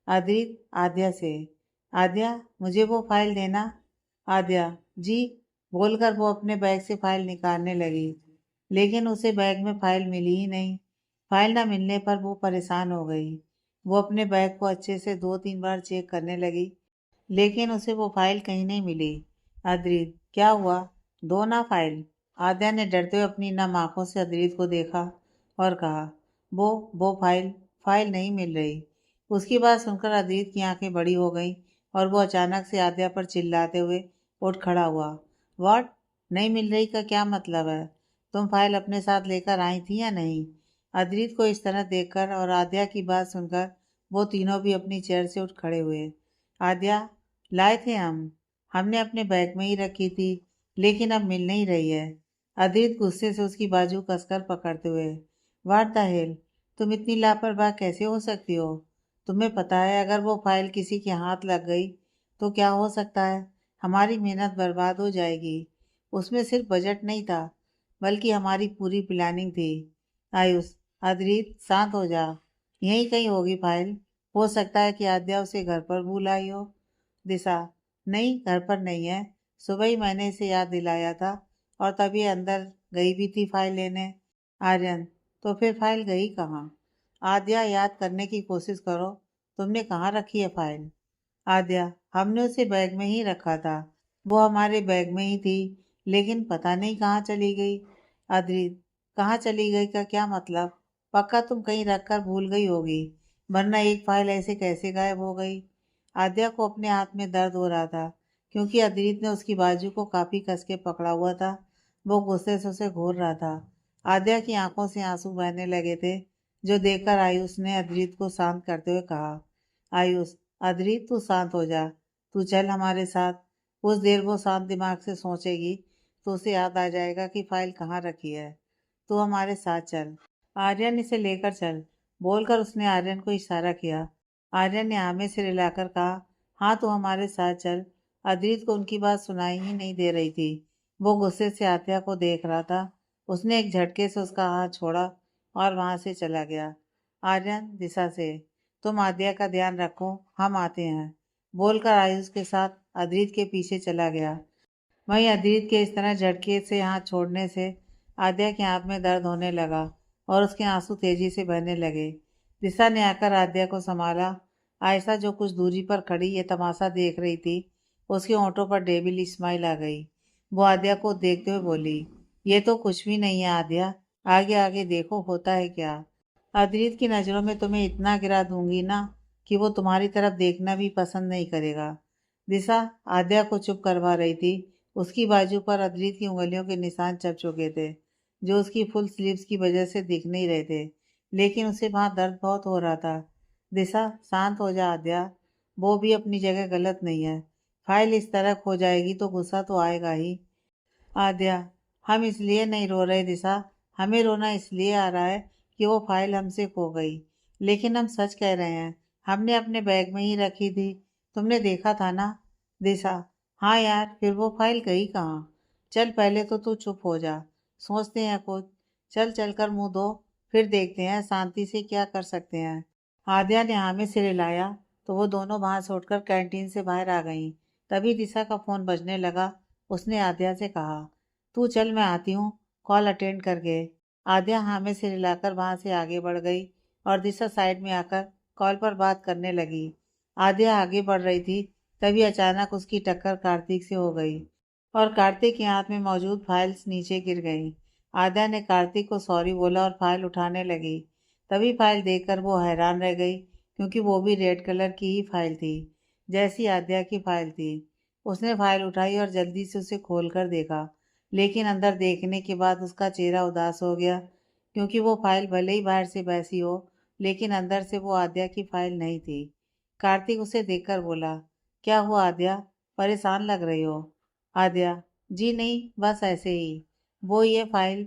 अद्रित आद्या से, आद्या मुझे वो फाइल देना। आद्या, जी। बोलकर वो अपने बैग से फाइल निकालने लगी, लेकिन उसे बैग में फाइल मिली ही नहीं। फाइल न मिलने पर वो परेशान हो गई। वो अपने बैग को अच्छे से 2-3 बार चेक करने लगी, लेकिन उसे वो फाइल कहीं नहीं मिली। अद्रित, क्या हुआ, दो ना फाइल? आद्या ने डरते हुए अपनी नम आंखों से अद्रित को देखा और कहा, वो फाइल फाइल नहीं मिल रही। उसकी बात सुनकर अद्रित की आंखें बड़ी हो गईं और वो अचानक से आद्या पर चिल्लाते हुए उठ खड़ा हुआ। व्हाट? नहीं मिल रही का क्या मतलब है? तुम फाइल अपने साथ लेकर आई थी या नहीं? अद्रित को इस तरह देखकर और आद्या की बात सुनकर वो तीनों भी अपनी चेयर से उठ खड़े हुए। आद्या, लाए थे हमने अपने बैग में ही रखी थी, लेकिन अब मिल नहीं रही है। अद्रित गुस्से से उसकी बाजू कसकर पकड़ते हुए। What the hell? तुम इतनी लापरवाह कैसे हो सकती हो? तुम्हें पता है अगर वो फाइल किसी के हाथ लग गई तो क्या हो सकता है? हमारी मेहनत बर्बाद हो जाएगी। उसमें सिर्फ बजट नहीं था, बल्कि हमारी पूरी प्लानिंग थी। आयुष, अद्रित शांत हो जा। यहीं कहीं होगी फाइल। हो सकता है कि आद्या उसे घर पर भूल आई हो। दिशा, नहीं, घर पर नहीं है। सुबह ही मैंने इसे याद दिलाया था और तभी अंदर गई भी थी फाइल लेने। आर्यन, तो फिर फाइल गई कहाँ? आद्या, याद करने की कोशिश करो। तुमने कहाँ रखी है फाइल? आद्या, हमने उसे बैग में ही रखा था। वो हमारे बैग में ही थी, लेकिन पता नहीं कहाँ चली गई। अद्रित, कहाँ चली गई का क्या मतलब? पक्का तुम कहीं रखकर भूल गई होगी, वरना एक फाइल ऐसे कैसे गायब हो गई? आद्या को अपने हाथ में दर्द हो रहा था, क्योंकि अद्रित ने उसकी बाजू को काफी कस के पकड़ा हुआ था। वो गुस्से से उसे घूर रहा था। आद्या की आंखों से आंसू बहने लगे थे, जो देखकर आयुष ने अद्रित को शांत करते हुए कहा। आयुष, अद्रित तू शांत हो जा। तू चल हमारे साथ। कुछ देर वो शांत दिमाग से सोचेगी तो उसे याद आ जाएगा कि फाइल कहाँ रखी है। तू हमारे साथ चल। आर्यन, इसे लेकर चल, बोलकर उसने आर्यन को इशारा किया। आर्यन ने आमे सिर हिलाकर कहा, हाँ तू हमारे साथ चल। अद्रित को उनकी बात सुनाई ही नहीं दे रही थी। वो गुस्से से आत्या को देख रहा था। उसने एक झटके से उसका हाथ छोड़ा और वहां से चला गया। आर्यन, दिशा से, तुम आद्या का ध्यान रखो, हम आते हैं, बोलकर आयुष के साथ अद्रित के पीछे चला गया। वहीं अद्रित के इस तरह झटके से हाथ छोड़ने से आद्या के हाथ में दर्द होने लगा और उसके आंसू तेजी से बहने लगे। दिशा ने आकर आद्या को संभाला। आयशा, जो कुछ दूरी पर खड़ी ये तमाशा देख रही थी, उसके होंठों पर डेविल स्माइल आ गई। वो आद्या को देखते हुए बोली, ये तो कुछ भी नहीं है आद्या, आगे आगे देखो होता है क्या। अद्रित की नज़रों में तुम्हें इतना गिरा दूंगी ना कि वो तुम्हारी तरफ देखना भी पसंद नहीं करेगा। दिशा आद्या को चुप करवा रही थी। उसकी बाजू पर अद्रित की उंगलियों के निशान चढ़ चुके थे, जो उसकी फुल स्लीव्स की वजह से दिख नहीं रहे थे, लेकिन उसे वहां दर्द बहुत हो रहा था। दिशा, शांत हो जा आद्या, वो भी अपनी जगह गलत नहीं है। फाइल इस तरह खो जाएगी तो गुस्सा तो आएगा ही। आद्या, हम इसलिए नहीं रो रहे दिशा, हमें रोना इसलिए आ रहा है कि वो फाइल हमसे खो गई, लेकिन हम सच कह रहे हैं, हमने अपने बैग में ही रखी थी। तुमने देखा था ना? दिशा, हाँ यार, फिर वो फाइल गई कहाँ? चल पहले तो तू चुप हो जा, सोचते हैं कुछ। चल चल कर मुंह धो, फिर देखते हैं शांति से क्या कर सकते हैं। आद्या ने हाँ में सिर हिलाया तो वो दोनों वहां से उठकर कैंटीन से बाहर आ गईं। तभी दिशा का फोन बजने लगा। उसने आद्या से कहा, तू चल मैं आती हूँ, कॉल अटेंड करके। आद्या हाँ में सिर हिलाकर वहां से आगे बढ़ गई और दिशा साइड में आकर कॉल पर बात करने लगी। आद्या आगे बढ़ रही थी, तभी अचानक उसकी टक्कर कार्तिक से हो गई और कार्तिक के हाथ में मौजूद फाइल्स नीचे गिर गई। आद्या ने कार्तिक को सॉरी बोला और फाइल उठाने लगी। तभी फाइल देखकर वो हैरान रह गई, क्योंकि वो भी रेड कलर की ही फाइल थी, जैसी आद्या की फाइल थी। उसने फाइल उठाई और जल्दी से उसे खोलकर देखा, लेकिन अंदर देखने के बाद उसका चेहरा उदास हो गया, क्योंकि वो फाइल भले ही बाहर से वैसी हो, लेकिन अंदर से वो आद्या की फाइल नहीं थी। कार्तिक उसे देखकर बोला, क्या हुआ आद्या, परेशान लग रही हो? आद्या, जी नहीं, बस ऐसे ही। वो ये फाइल।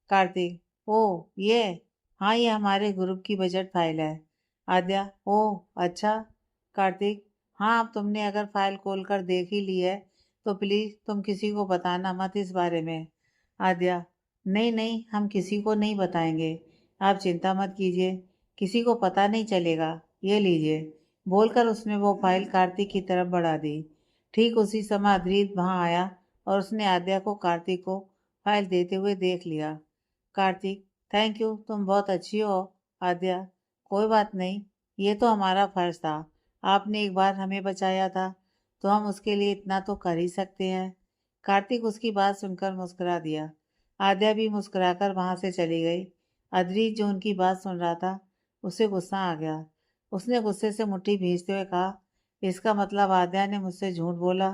कार्तिक, ओ ये, हाँ ये हमारे ग्रुप की बजट फाइल है। आद्या, ओ अच्छा। कार्तिक, हाँ अब तुमने अगर फाइल खोल कर देख ही ली है तो प्लीज़ तुम किसी को बताना मत इस बारे में। आद्या, नहीं नहीं, हम किसी को नहीं बताएंगे, आप चिंता मत कीजिए, किसी को पता नहीं चलेगा। ये लीजिए, बोलकर उसने वो फाइल कार्तिक की तरफ बढ़ा दी। ठीक उसी समय अद्रित वहां आया और उसने आद्या को कार्तिक को फाइल देते हुए देख लिया। कार्तिक, थैंक यू, तुम बहुत अच्छी हो। आद्या, कोई बात नहीं, ये तो हमारा फर्ज था, आपने एक बार हमें बचाया था तो हम उसके लिए इतना तो कर ही सकते हैं। कार्तिक उसकी बात सुनकर मुस्कुरा दिया। आद्या भी मुस्कुराकर वहां से चली गई। अद्रित जो उनकी बात सुन रहा था, उसे गुस्सा आ गया। उसने गुस्से से मुट्ठी भींचते हुए कहा, इसका मतलब आद्या ने मुझसे झूठ बोला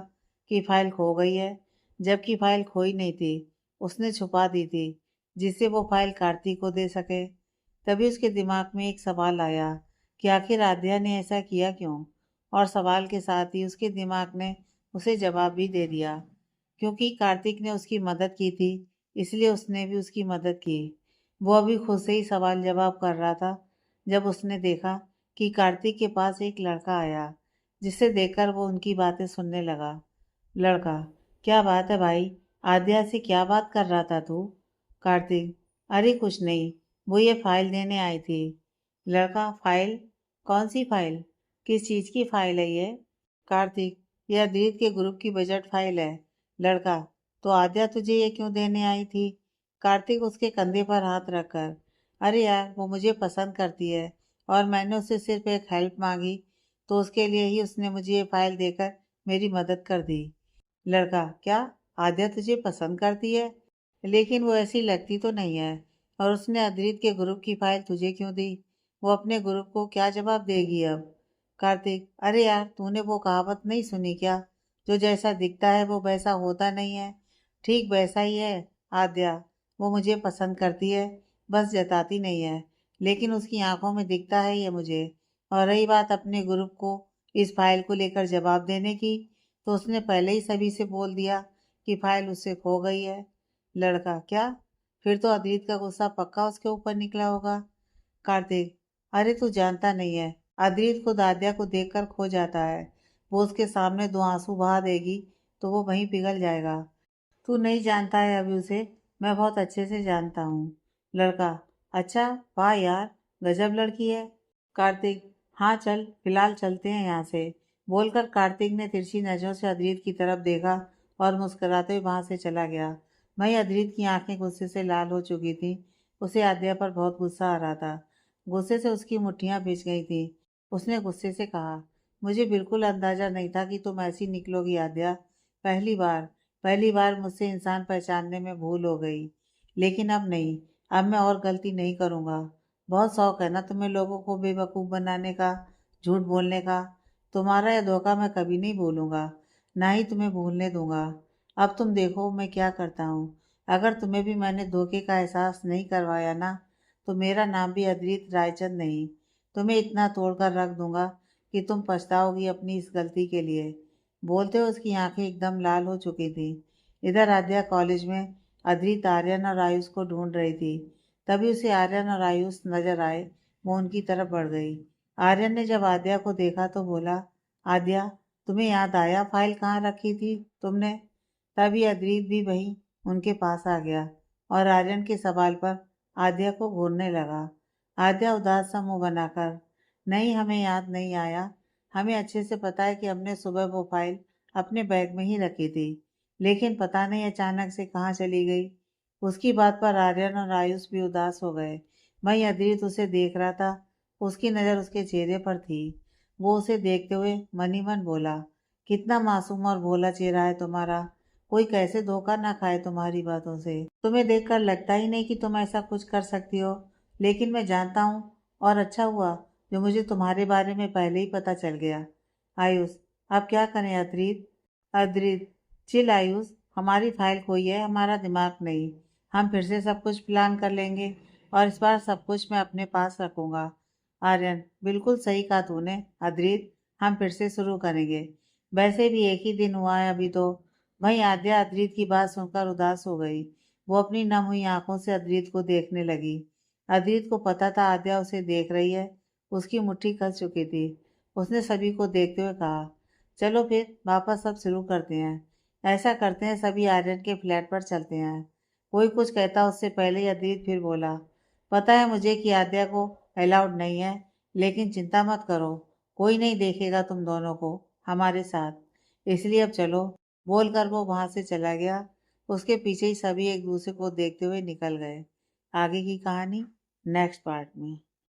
कि फाइल खो गई है, जबकि फाइल खोई नहीं थी, उसने छुपा दी थी जिससे वो फाइल कार्तिक को दे सके। तभी उसके दिमाग में एक सवाल आया कि आखिर आद्या ने ऐसा किया क्यों, और सवाल के साथ ही उसके दिमाग ने उसे जवाब भी दे दिया। क्योंकि कार्तिक ने उसकी मदद की थी, इसलिए उसने भी उसकी मदद की। वो अभी खुद से ही सवाल जवाब कर रहा था जब उसने देखा कि कार्तिक के पास एक लड़का आया, जिसे देखकर वो उनकी बातें सुनने लगा। लड़का: क्या बात है भाई, आद्या से क्या बात कर रहा था तू? कार्तिक: अरे कुछ नहीं, वो ये फाइल देने आई थी। लड़का: फाइल? कौन सी फाइल? किस चीज की फाइल है ये? कार्तिक: यह अद्रीत के ग्रुप की बजट फाइल है। लड़का: तो आद्या तुझे ये क्यों देने आई थी? कार्तिक उसके कंधे पर हाथ रखकर: अरे यार, वो मुझे पसंद करती है और मैंने उससे सिर्फ एक हेल्प मांगी, तो उसके लिए ही उसने मुझे ये फाइल देकर मेरी मदद कर दी। लड़का: क्या आद्या तुझे पसंद करती है? लेकिन वो ऐसी लगती तो नहीं है, और उसने अद्रीत के ग्रुप की फाइल तुझे क्यों दी? वो अपने ग्रुप को क्या जवाब देगी अब? कार्तिक: अरे यार, तूने वो कहावत नहीं सुनी क्या, जो जैसा दिखता है वो वैसा होता नहीं है? ठीक वैसा ही है आद्या, वो मुझे पसंद करती है, बस जताती नहीं है। लेकिन उसकी आंखों में दिखता है ये मुझे। और रही बात अपने ग्रुप को इस फाइल को लेकर जवाब देने की, तो उसने पहले ही सभी से बोल दिया कि फाइल उससे खो गई है। लड़का: क्या? फिर तो अद्रीत का गुस्सा पक्का उसके ऊपर निकला होगा। कार्तिक: अरे तू जानता नहीं है, अद्रीत खुद आद्या को देखकर खो जाता है। वो उसके सामने दो आंसू बहा देगी तो वो वहीं पिघल जाएगा। तू नहीं जानता है अभी उसे, मैं बहुत अच्छे से जानता हूँ। लड़का: अच्छा, वाह यार, गजब लड़की है। कार्तिक: हाँ चल, फिलहाल चलते हैं यहाँ से। बोलकर कार्तिक ने तिरछी नजरों से अद्रीत की तरफ देखा और मुस्कुराते हुए वहां से चला गया। वहीं अद्रीत की आंखें गुस्से से लाल हो चुकी थी। उसे आद्या पर बहुत गुस्सा आ रहा था। गुस्से से उसकी मुट्ठियां भिज गई थी। उसने गुस्से से कहा: मुझे बिल्कुल अंदाजा नहीं था कि तुम ऐसी निकलोगी आद्या। पहली बार पहली बार मुझसे इंसान पहचानने में भूल हो गई। लेकिन अब नहीं, अब मैं और गलती नहीं करूँगा। बहुत शौक है ना तुम्हें लोगों को बेवकूफ़ बनाने का, झूठ बोलने का। तुम्हारा यह धोखा मैं कभी नहीं भूलूंगा, ना ही तुम्हें भूलने दूंगा। अब तुम देखो मैं क्या करता हूँ। अगर तुम्हें भी मैंने धोखे का एहसास नहीं करवाया ना, तो मेरा नाम भी अद्रित रायचंद नहीं। तुम्हें इतना तोड़कर रख दूंगा कि तुम पछताओगी अपनी इस गलती के लिए। बोलते हुए उसकी आंखें एकदम लाल हो चुकी थी। इधर आद्या कॉलेज में अद्रित आर्यन और आयुष को ढूंढ रही थी। तभी उसे आर्यन और आयुष नजर आए। वो उनकी तरफ बढ़ गई। आर्यन ने जब आद्या को देखा तो बोला: आद्या, तुम्हें याद आया फाइल कहाँ रखी थी तुमने? तभी अद्रित भी वहीं उनके पास आ गया और आर्यन के सवाल पर आद्या को घूरने लगा। आद्या उदास सा मुंह बनाकर: नहीं, हमें याद नहीं आया। हमें अच्छे से पता है कि हमने सुबह वो फाइल अपने बैग में ही रखी थी, लेकिन पता नहीं अचानक से कहाँ चली गई। उसकी बात पर आर्यन और आयुष भी उदास हो गए। वहीं अद्रित उसे देख रहा था। उसकी नज़र उसके चेहरे पर थी। वो उसे देखते हुए मन ही मन बोला: कितना मासूम और भोला चेहरा है तुम्हारा। कोई कैसे धोखा ना खाए तुम्हारी बातों से। तुम्हें देखकर लगता ही नहीं कि तुम ऐसा कुछ कर सकती हो। लेकिन मैं जानता हूँ, और अच्छा हुआ जो मुझे तुम्हारे बारे में पहले ही पता चल गया। आयुष: अब क्या करें अद्रित? अद्रित: चिल आयुष, हमारी फाइल खोई है, हमारा दिमाग नहीं। हम फिर से सब कुछ प्लान कर लेंगे, और इस बार सब कुछ मैं अपने पास रखूंगा। आर्यन: बिल्कुल सही कहा तूने अद्रित, हम फिर से शुरू करेंगे। वैसे भी एक ही दिन हुआ है अभी तो। वहीं आद्या अद्रित की बात सुनकर उदास हो गई। वो अपनी नम हुई आंखों से अद्रित को देखने लगी। अद्रित को पता था आद्या उसे देख रही है। उसकी मुट्ठी कस चुकी थी। उसने सभी को देखते हुए कहा: चलो फिर वापस सब शुरू करते हैं। ऐसा करते हैं, सभी आर्यन के फ्लैट पर चलते हैं। कोई कुछ कहता उससे पहले ही अद्रित फिर बोला: पता है मुझे कि आद्या को अलाउड नहीं है, लेकिन चिंता मत करो, कोई नहीं देखेगा तुम दोनों को हमारे साथ। इसलिए अब चलो। बोलकर वो वहां से चला गया। उसके पीछे ही सभी एक दूसरे को देखते हुए निकल गए। आगे की कहानी नेक्स्ट पार्ट में।